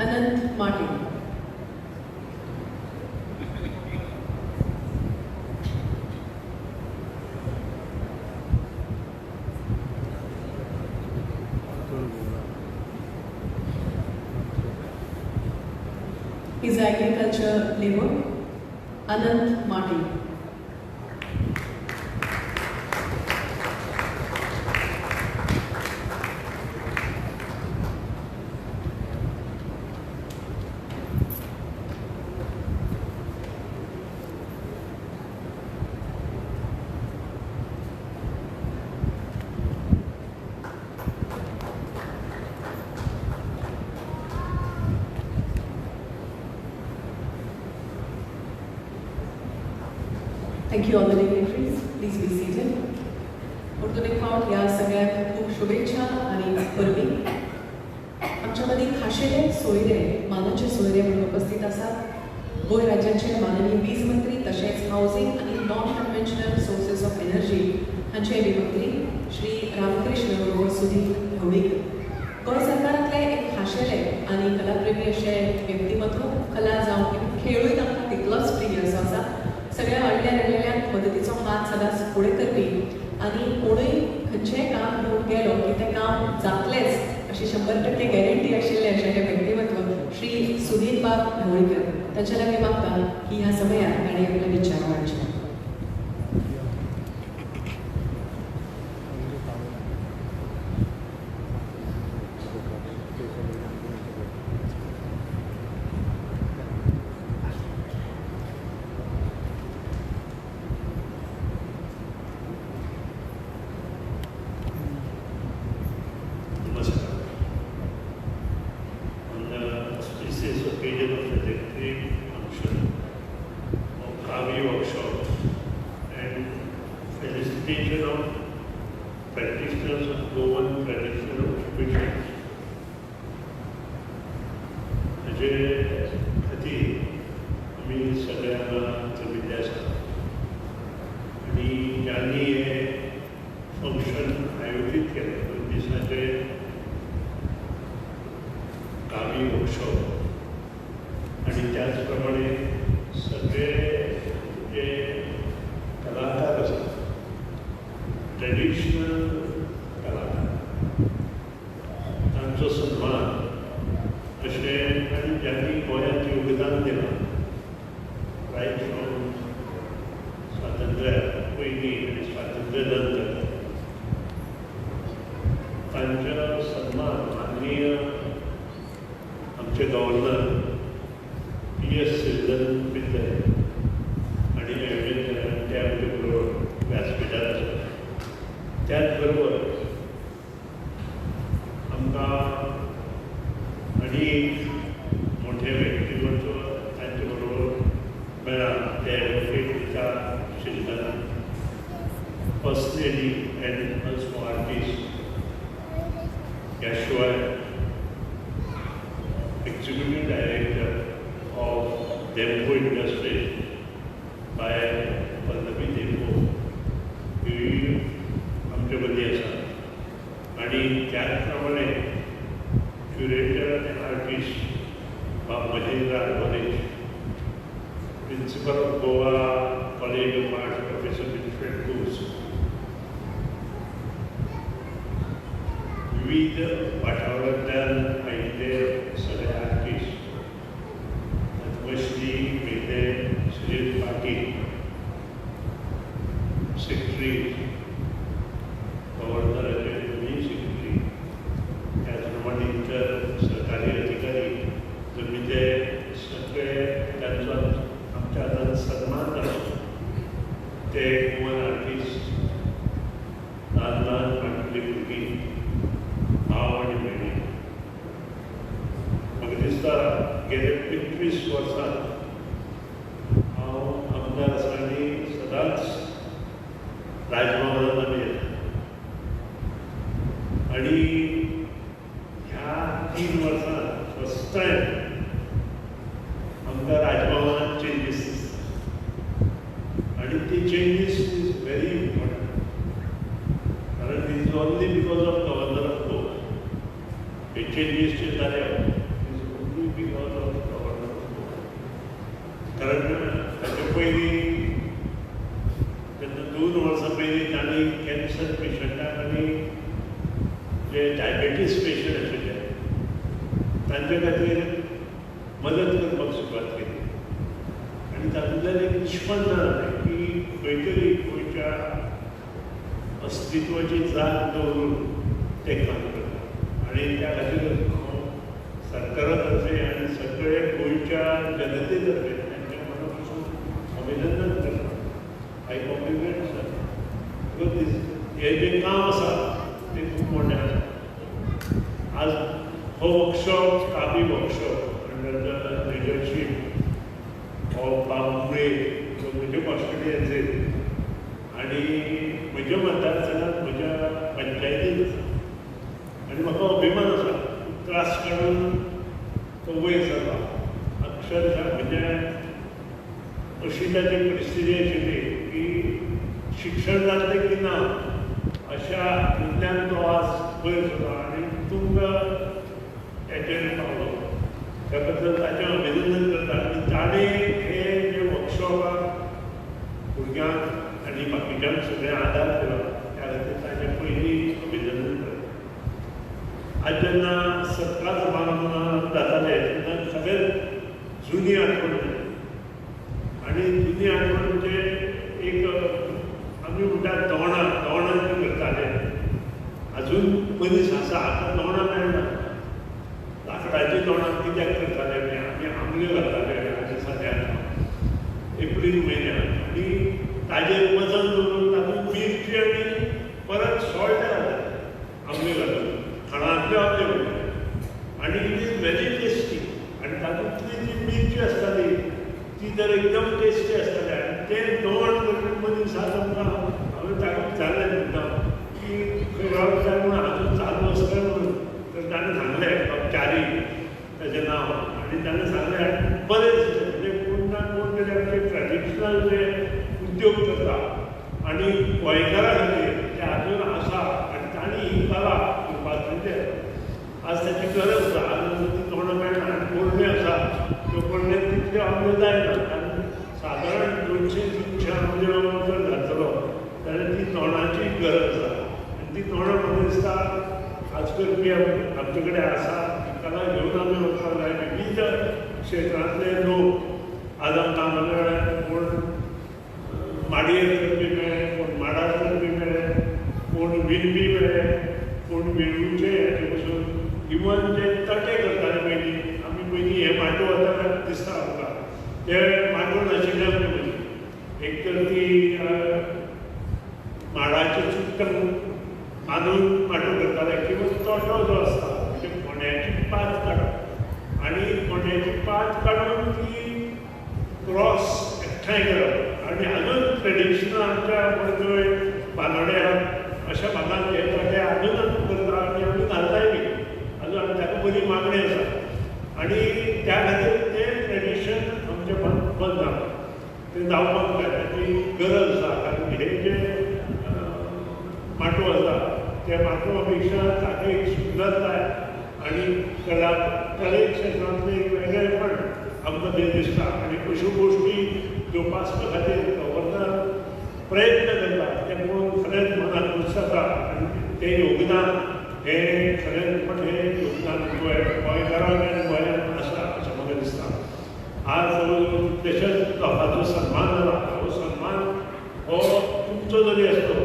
अनंत Mortein. His agriculture labor, Anant Martin. Thank you all the dignitaries. Please be seated. परतून एक फावट ह्या सगळ्यांक खूप शुभेच्छा आणि परबी. आमच्या मदीं खाशेले सोयरे, मानाचे सोयरे म्हणून उपस्थित आसात. गोंय राज्याचे माननीय वीज मंत्री तशेंच हावसिंग आणि non conventional sources of energy हांचे मंत्री श्री रामकृष्ण उर्फ सुधीर ढवळीकर. गोंय सरकारांतले एक खाशेले आनी कलाप्रेमी अशे व्यक्तिमत्व, कला जावं खेळूय तांकां तितलोच प्रिय असो आसा. सगळ्या वाडल्या राहिलेल्यांक मदतीचो हात सदांच फुडें करपी आनी कोणूय खंयचेंय काम घेवन गेलो की तें काम जातलेंच अशी 100% गॅरंटी आशिल्लें अशें हें व्यक्तिमत्व श्री सुधीर बाब ढवळीकर. तांच्या लागीं मागता की ह्या समयार ताणें आपले विचार मांडचे.
Especially with the Sri Party दिसता गेले 25 वर्सां हांव आमदार आसा आनी सदांच राजभवनांत आमी येता आनी ह्या 3 वर्सां फर्स्ट टायम आमकां राजभवनांत चेंजीस दिसता आनी ती चेंजीस इज व्हेरी इम्पॉर्टंट कारण it is only because of governor of court हे चेंजीस जे जाले is only because of governor of court कारण ताचे पयलीं तेन्ना 2 वर्सां पयलीं तांणी कॅन्सर पेशंटाक आनी जे डायबेटीस पेशंट आशिल्ले तांचे खातीर मदत करपाक सुरवात केली आनी तातूंतल्यान एक निश्पन्न जालें की खंय तरी गोंयच्या अस्तित्वाची जाग दवरून तें काम करता आनी त्या खातीर हांव सरकारा तर्फे आनी सगळे गोंयच्या जनते तर्फे तांच्या मना पासून अभिनंदन करता आय कॉम्प्लिमेंट सर बिकॉज हें जें काम आसा तें खूब मोठें आसा आज हो वर्कशॉप काबी workshop under the leadership of Babule म्हज्या कॉन्स्टिट्युएन्सीन आनी म्हज्या मतदारसंघांत म्हज्या पंचायतींत आसा आनी म्हाका अभिमान आसा त्रास काडून तो वयर सरला अक्षरशः म्हणजे अशी ताची परिस्थिती आशिल्ली की शिक्षण जातलें की ना अशा हितूंतल्यान तो आज वयर सरलो आनी तुमकां हेचेर पावलो त्या बद्दल ताचें अभिनंदन करता आनी ताणें हे जे वर्कशॉपाक भुरग्यांक आनी बाकीच्यांक सगळें आदार केलो त्या खातीर ताचें पयलीं अभिनंदन करता आज जेन्ना सत्कार समारंभ जाताले तेन्ना सगळ्यांत जुनी आठवण जाली आनी जुनी आठवण म्हणजे एक आमी म्हणटात दोवणां करताले अजून मनीस आसा आतां दोवणां मेळना लाकडाची दोवणां कित्याक करताले आमी आमल्यो घालताले आनी सद्याक एप्रील म्हयन्यात आनी ताजेर वजन दवरून तातूंत मिरची आनी परत सॉल्ट घालताले आमल्यो घालून खाणांतल्यो आमल्यो म्हणटाले आनी इट इज व्हेरी टेस्टी आनी तातूंतली जी मिरची आसताली ती तर एकदम टेस्टी आसताली आनी तें दोवण करपी मनीस आज आमकां हांवें ताका विचारलें म्हणटा की खंय रावता म्हूण अजून चालू आसता म्हणून तर ताणें सांगलें च्यारी ताचें नांव आनी ताणें सांगलें बरें दिसलें म्हणजे कोण ना कोण तरी आमचे ट्रेडिशनल जे उद्योग करता आनी गोंयकारां खातीर ते अजून आसा आनी तांणी ही कला करपाक म्हणजे आज ताची गरज आसा आज ती तोंडां मेळना आनी कोणूय आसा त्यो कोणें तितल्यो आमल्यो जायना आनी सादारण 200-300 आमल्यो जर घातलो जाल्यार ती तोंडाची गरज आसा आनी ती तोंडां म्हाका दिसता खास करपी आमचे कडेन आसा ती कला घेवन आमी वचपाक जाय विविध क्षेत्रांतले लोक आज आमकां हांगा कोण माडयेर करपी मेळ्ळे कोण माडार करपी मेळ्ळे कोण विणपी मेळ्ळे कोण वेळूचे हाचे पसून इवन जे तटे करताले पयलीं आमी पयलीं हे माटो वताले दिसता आमकां ते माटो नाशिल्ले आमचे पयलीं एक तर ती माडाचें चुट्टां बांदून माटो करताले किंवा तोटो जो आसता म्हणजे कोण्याची पात काडप आनी कोण्याची पात काडून ती क्रॉस एकठांय करप आनी अजून ट्रेडिशनल आमच्या पणजे बांदोड्या अशा भागांत हे तटे अजून करता आनी आमी घालताय बी अजून आमी ताका बरी मागणी आसा आनी त्या खातीर तें ट्रेडिशन आमचें बंद जाता तें जावपाक जाय ताची गरज आसा कारण हे जे माटो आसा त्या माटवा पेक्षा ताका एक सुंदरताय आनी कले क्षेत्रांतलें एक वेगळेपण आमकां थंय दिसता आनी अश्यो गोश्टी जोपासपा खातीर गव्हर्नर प्रयत्न करता तें पळोवन खरेंच मनाक खूश जाता आनी तें योगदान हें खरेंच मोठें योगदान गोंयकारांक आनी गोंयांत आसा अशें म्हाका दिसता आज देशांत लोकांचो सन्मान जाला हो सन्मान हो तुमचो जरी आसलो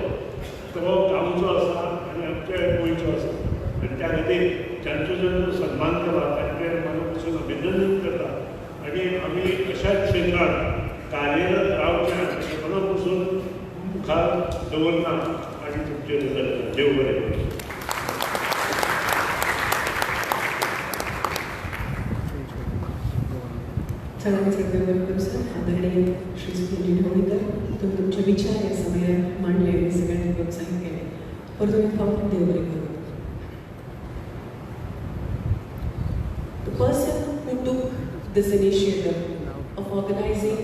तो गांवचो आसा आनी आमच्या गोंयचो आसा आनी त्या खातीर जांचो जेन्ना सन्मान केला तांचें मना पसून अभिनंदन करता आनी आमी अशाच क्षेत्रांत कार्यरत रावचें अशें मना पसून मुखार दवरना आनी तुमचें देव बरें करूं.
सगळ्यांनी सगळं वेलकम सर. आदरणीय श्री सुधीरजी ढवळीकर, तुम्ही तुमचे विचार या समयात मांडले आणि सगळ्यांनी प्रोत्साहित केले. परंतु मी खाऊन देवबरे करू. The person who took this initiative of organizing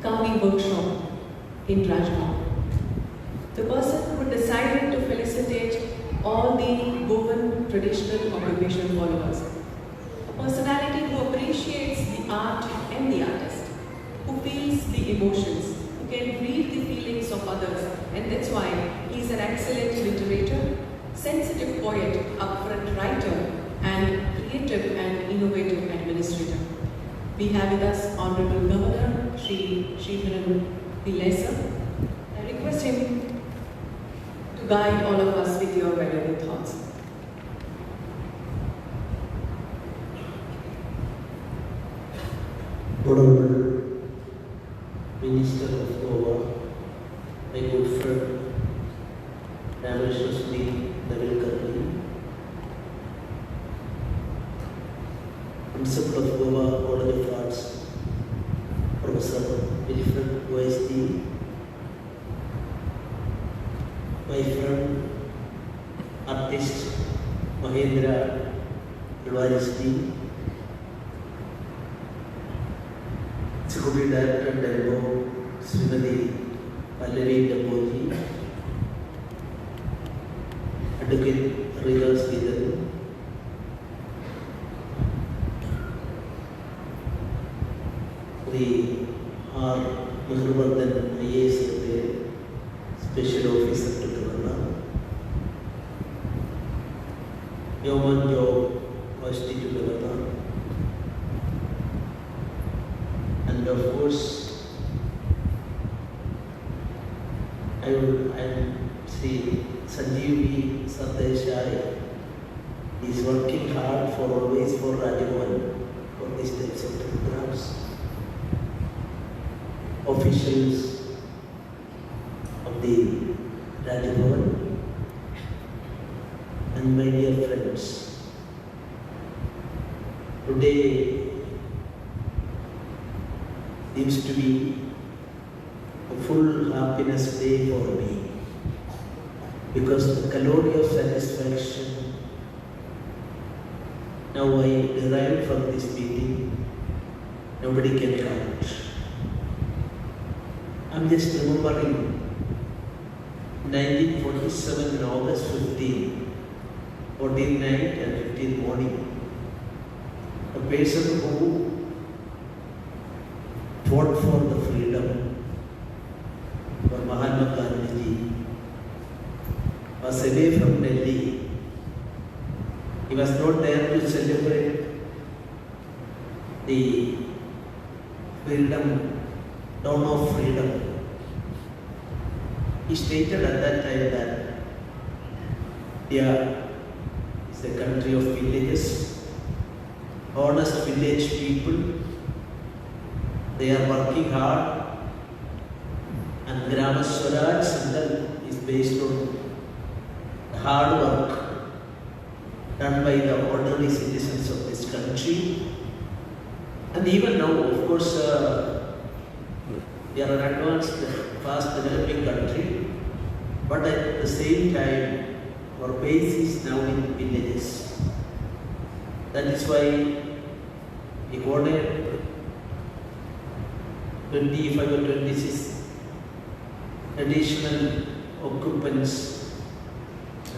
Kavi workshop in Rajbagh, the person who decided to felicitate all the Goan traditional occupation followers, a personality who appreciates the art and the artist, who feels the emotions, who can read the feelings of others, and that's why he's an excellent literator, sensitive poet, upfront writer, and creative and innovative administrator. We have with us Honorable Governor Shri Sridharan Pillai. I request him to guide all of us with your valuable thoughts.
Honorable Minister of Goa, my good friend, Rameshwar Navil Karni, Principal of Goa College of Arts, Professor Wilfred OSD, my friend, artist Mahendra Alvarisdi, Executive Director Delbo Srimati Pallavi Damoji, Advocate Rita Sridharan, the R. Mahirvardhan IAS Special Officer to Governor, Yeoman Job Vasti to Governor, and of course I see Sanjeevi Sardeshai is working hard for always for Rajbagh for these types of programs. Officials of the Rajbagh and my dear friends, today seems to be a full happiness day for me, because the calorie of satisfaction now I derive from this meeting, nobody can count. I'm just remembering 1947 in August 15, 14 night and 15 morning, a person who fought for the freedom for Mahatma Gandhi was away from Delhi. He was not there to celebrate the freedom, dawn of freedom. He stated at that time that India is a country of villages, honest village people. They are working hard, and Grama Swaraj Sandal is based on hard work done by the ordinary citizens of this country. And even now, of course, we are an advanced, fast developing country, but at the same time, our base is now in villages. That is why we got a 25 or 26 additional occupants,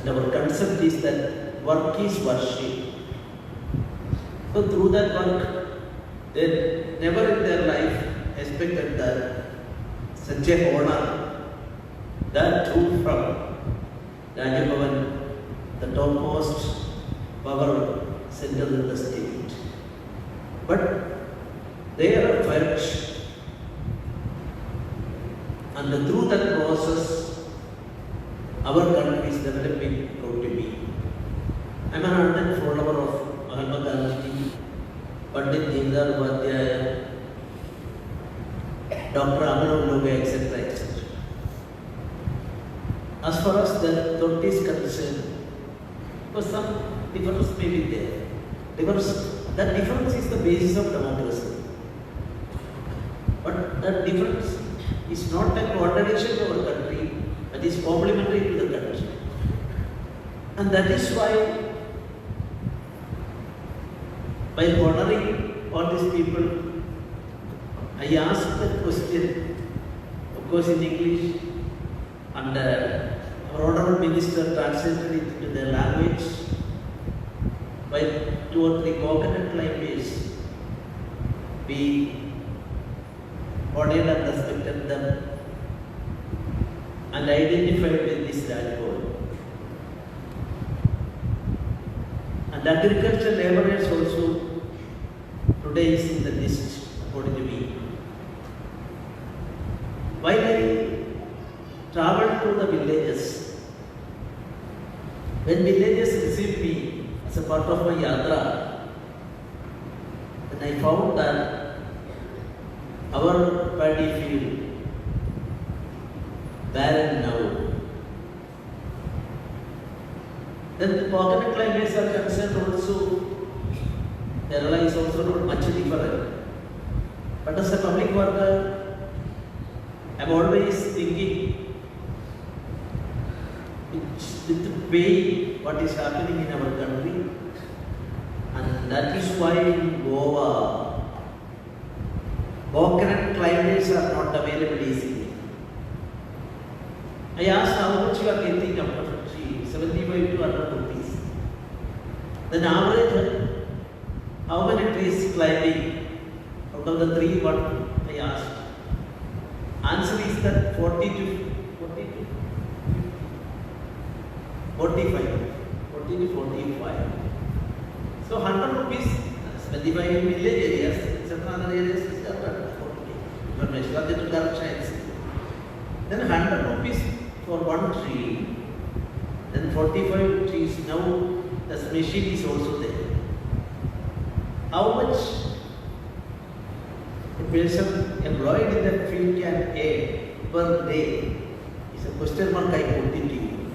and our concept is that work is worship. So through that work, they never in their life expected that such a honor, that too from Rajbagh, the topmost power center in the state. But they are effort, and through that process, our country is developing proud to be. I am an ardent follower of Mahatma Gandhi, Pandit Deendayal Upadhyaya, Dr. Abhinav Loge, etc., etc. As far as the thought is concerned, for some difference may be there, because that difference is the basis of democracy. But that difference is not a contradiction to our country, but is complementary to the country. And that is why, by honoring all these people, I asked the question, of course in English, and our Honorable Minister translated it into their language by 2 or 3 coconut climbers. We honored and respected them and identified with this Rajpur. And agricultural laborers also today is in the list, according to me. While I traveled to the villages, when villagers received me as a part of my yatra, then I found that our paddy field barren now. Then the coconut climates are concerned also, Kerala is also not much different. But as a public worker, I am always thinking with pain what is happening in our country, and that is why in Goa, coconut climates are not available easily. I asked how much you are getting out of a tree, 75 to 100 rupees. Then average, how many trees climbing out of the 3, what I asked? Answer is that 40 to 45. So 100 rupees, 75 in village areas, certain other areas is 100 rupees. Then 100 rupees for one tree, then 45 trees. Now the machine is also there. How much a person employed in that field can earn per day is a question mark I put into you.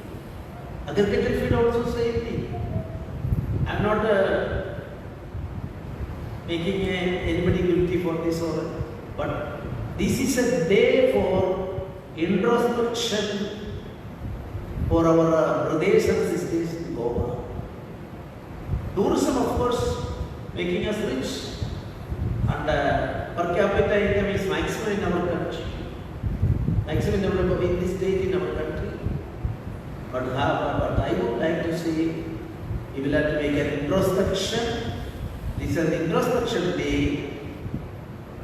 Agricultural field also same thing. I am not making anybody guilty for this or, but this is a day for introspection for our brothers and sisters in Goa. Tourism, of course, making us rich, and per capita income is maximum in our country, maximum development in this state in our country. But I would like to say, we will have to make an introspection. This is an introspection day.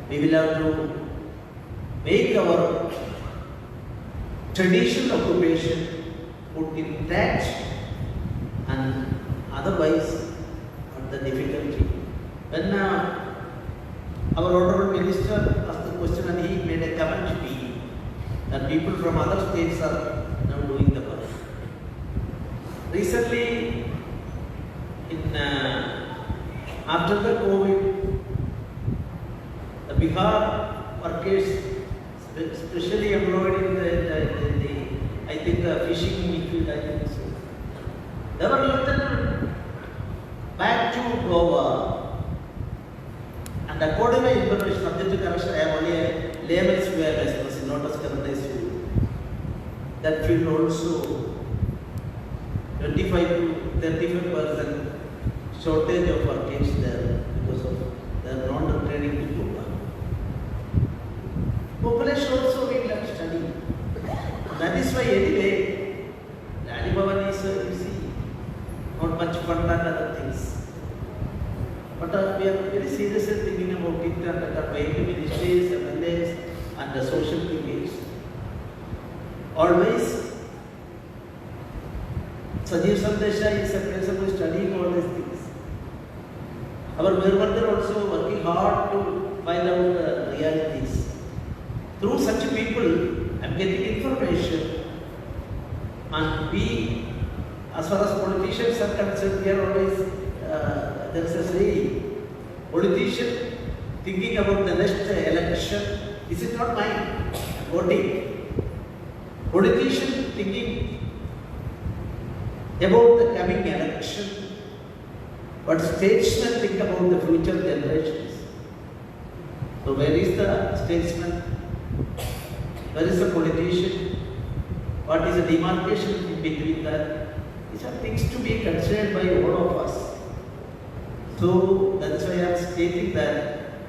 We will have to make our traditional occupation put intact, and otherwise the difficulty. When our Honorable Minister asked the question and he made a comment to me that people from other states are now doing the work. Recently, after the COVID, the Bihar workers, especially employed in the I think fishing field, I think so, they were returned back to Goa, and according to my information, subject to correction, I have only a layman's awareness, not as currentized field. That field also 25 to 35% shortage of workers there because of their non-returning to Goa. Population also will have to study. That is why anyway, Rani Bhavan is, you see, not much fun and other things. But we are very seriously thinking about it and conveying to ministries, MLAs and the social figures. Always, Sajeev Sandesha is a person who is studying all these things. Our Virmandar also working hard to find out the realities. Through such people, I am getting information, and we, as far as politicians are concerned, we are always, there is a saying, politician thinking about the next election, this is not mine, voting. Politician thinking about the coming election, but statesmen think about the future generations. So where is the statesman? Where is the politician? What is the demarcation in between that? These are things to be considered by all of us. So that's why I am stating that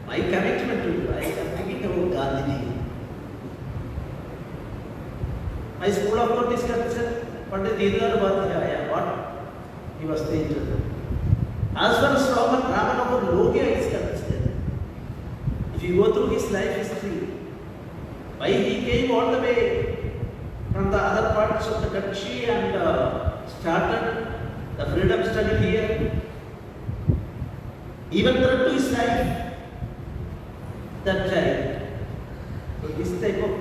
my commitment to I am thinking about Gandhiji. My school of thought is concerned, Pandit Deenayal Upadhyaya, what he was stated. As far as Ramanohar Lohia is concerned, if you go through his life history, why he came all the way from the other parts of the country and started the freedom struggle here, even threat to his life, that child. So this type of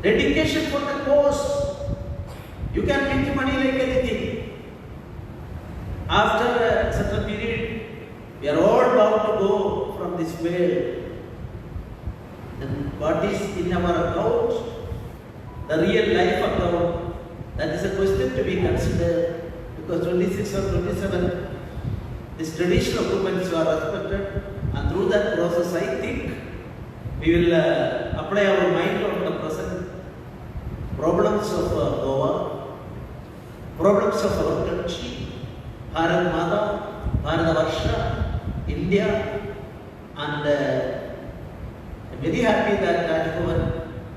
dedication for the cause, you can make money like anything. After such a period, we are all bound to go from this world. And what is in our account, the real life account, that is a question to be considered, because 26 or 27, these traditional movements are respected, and through that process, I think we will apply our mind on the present problems of Goa, problems of our country, Bharat Mata, Bharatavarsha, India, and I'm very happy that I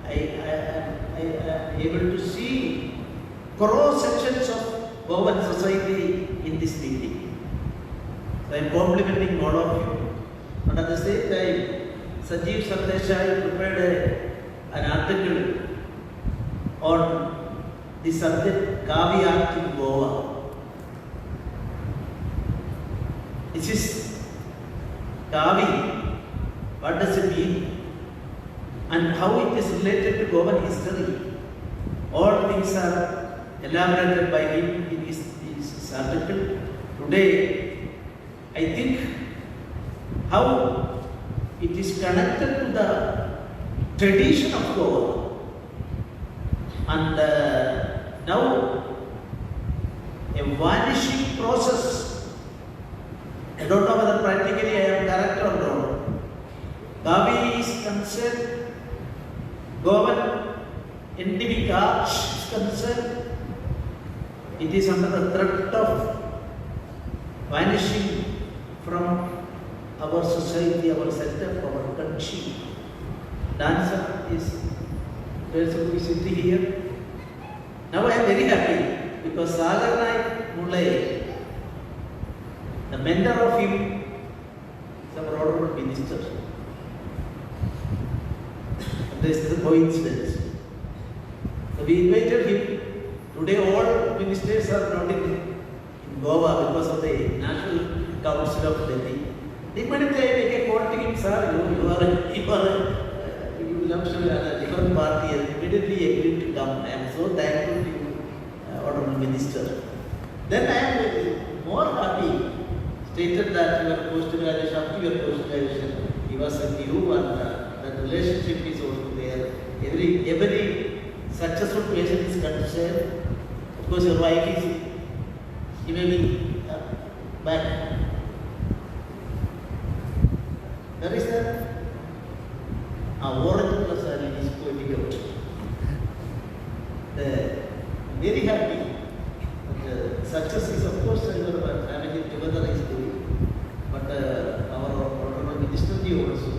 am able to see cross sections of Goan society in this meeting. So I am complimenting all of you. And at the same time, Sanjeev Sardeshai prepared an article on the subject Kavi Art in Goa. This is Kavi. What does it mean? And how it is related to Goan history. All things are elaborated by him in his article. Today, I think how it is connected to the tradition of Goa. And now, a vanishing process. I don't know whether practically I am correct or wrong. Kavi is concerned, Goan endemic arch is concerned, it is under the threat of vanishing from our society, our setup, our country. Dancer is basically sitting here. Now I am very happy because Sagar Naik Mulay, the mentor of him, is our honorable minister. This is a coincidence. So we invited him. Today all ministers are not in Goa because of the National Council of Delhi. They might make a call to him, sir, you belong to a different party, and immediately agreed to come. I am so thankful to you, honorable minister. Then I am more happy. Stated that your post-graduation, after your post-graduation, he was with you, and that relationship is also there. Every successful patient is concerned. Of course, your wife is, she may be back. Where is that? Warren Plus is pointing out. Very happy. Success is, of course, your family together is doing. But our honorable minister also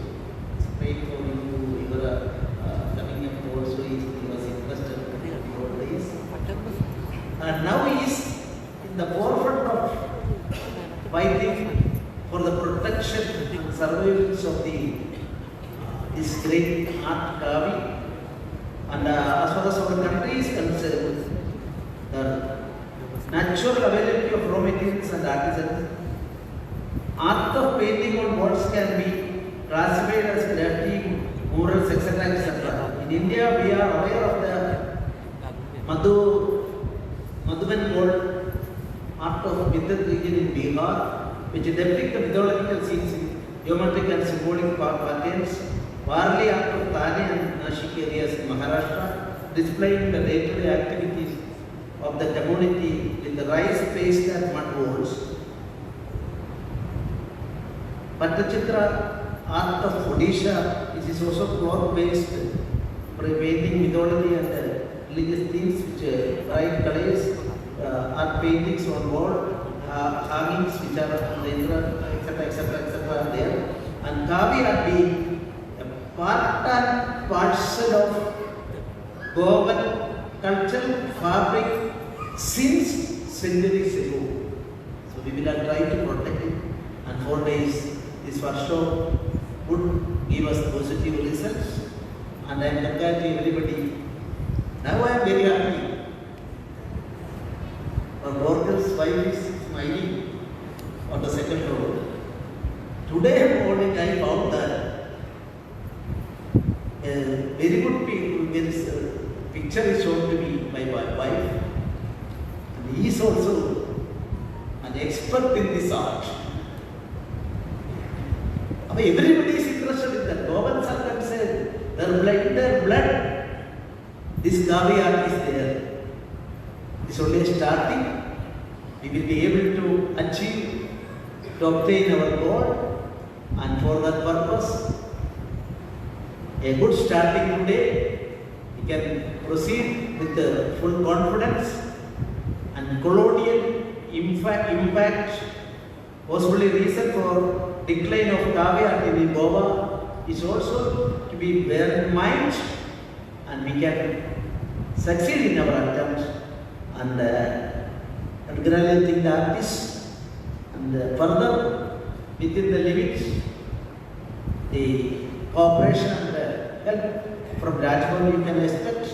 is praying for you. Your coming up also he was interested in your days. And now he is in the forefront of fighting for the protection and survival of this great art Kavi. And as far as our country is concerned, the natural availability of raw materials and artisans, art of painting on walls can be classified as graffiti, murals, etc. etc. In India, we are aware of the Madhuban wall art of Middat region in Bihar, which depict the mythological scenes in geometric and symbolic patterns. Warli art of Thane and Nashik areas in Maharashtra, displaying the day-to-day activities of the community with the rice paste and mud walls. Pattachitra art of Odisha, which is also cloth-based painting mythology and religious themes, which bright colors, art paintings on wall, hangings which are on the Indra, etc. are there. And Kavi art being a part and parcel of Goan culture, fabric since centuries ago. So we will try to protect it, and 4 days this workshop would give us positive results, and I am congratulating everybody. Now I am very happy. Our worker's wife is smiling on the second row. Today morning I found that a very good picture is shown to me by my wife, and he is also an expert in this art. Everybody is interested in that. Governments are concerned. Their blood. This Kavi art is there. It's only starting. We will be able to achieve, to obtain our goal, and for that purpose, a good starting today, we can proceed with the full confidence, and colonial impact, possibly reason for decline of Kavi art in Goa is also to be bear in mind, and we can succeed in our attempt, and congratulating the artists, and further within the limits, the cooperation and help from Rajbhavan you can expect,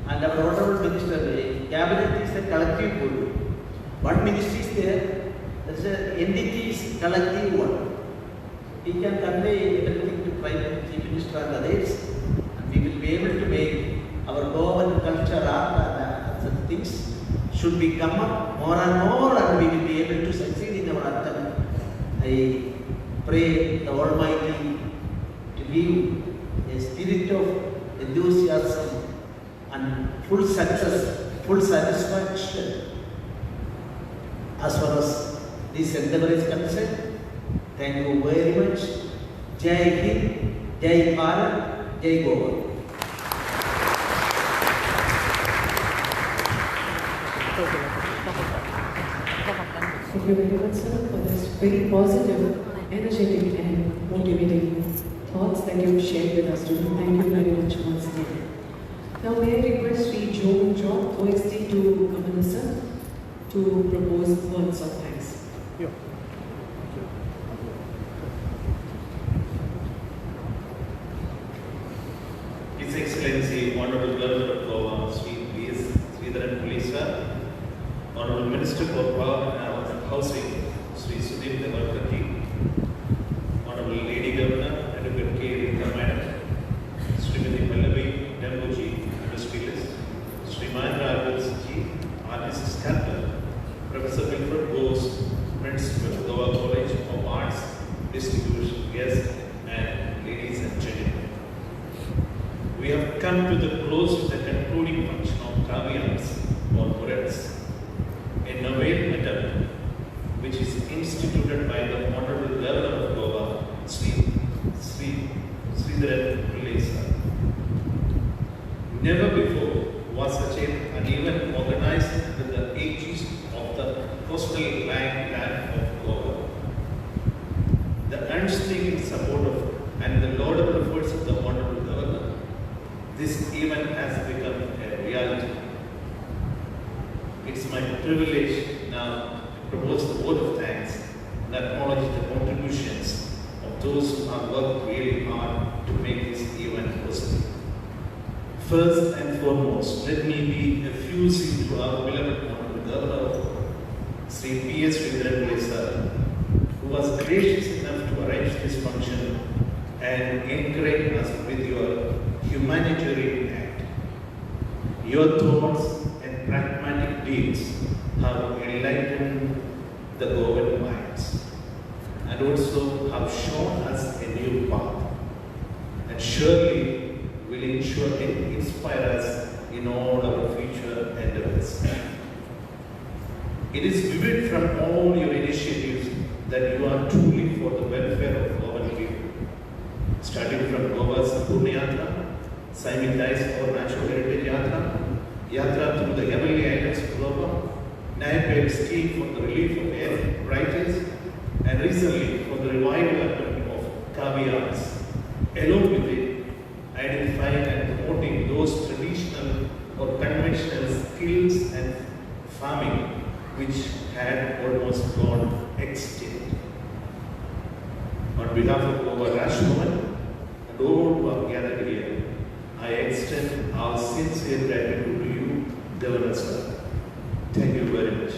and our honorable minister, the cabinet is a collective body. One ministry is there, there's an entity is collective one. We can convey everything to Prime Chief Minister and others, and we will be able to make our Goan culture, art and such things should be come up more and more, and we will be able to succeed in our attempt. I pray the Almighty to give a spirit of enthusiasm and full success, full satisfaction as far as this endeavor is concerned. Thank you very much. Jai Hind, Jai Bharat, Jai Goa.
Thank you very much, sir, for this very positive, energetic, and motivating thoughts that you shared with us today. Thank you very much once again. Now, may I request Sri Joe John, OSD to Governor sir, to propose words of thanks.
Yeah.
His Excellency, Honorable Governor of Goa, Sri V.S. Sridharan Pillai, Honorable Minister for Power and Housing, Sri Sudhir Devarkati, Honorable Lady Governor, Advocate K. Rita Madam, Srimati Pallavi Demboji, Industrialist, Sri Mahendra Arvind, Artist Sculptor, Professor Wilfred Bose, Principal, Goa College of Arts, distinguished guests, and ladies and gentlemen. We have come to the close of the concluding function of Kavi Arts or Purats, a novel method which is instituted by the Honorable Governor of Goa, Sri Sridharan Pillai. Never before was such an event organized with the aegis of the coastal land of Goa. The unstinting support of and the laudable efforts of the Honorable Governor, this event has become a reality. It's my privilege now to propose the vote of thanks and acknowledge the contributions of those who have worked really hard to make this event possible. First and foremost, let me be effusive to our beloved Honorable Governor of Sri P.S. Sridharan Pillai, who was gracious enough to arrange this function and encourage us with your humanitarian act. Your thoughts and pragmatic deeds have enlightened the Goan minds and also have shown us a new path, and surely will ensure and inspire us in all our future endeavors. It is vivid from all your initiatives that you are truly for the welfare of our people starting from Goa's Purna Yatra, Simon Dice for Natural Heritage Yatra, Yatra through the Heavenly Islands of Goa, Nayapeg scheme for the relief of air writers, and recently for the revival of Kavi arts, along with it, identifying and promoting those traditional or conventional skills and farming which had almost gone extinct. On behalf of Goa Rashmohan and all who are gathered here, I extend our sincere gratitude to you, Governor Sir. Thank you very much.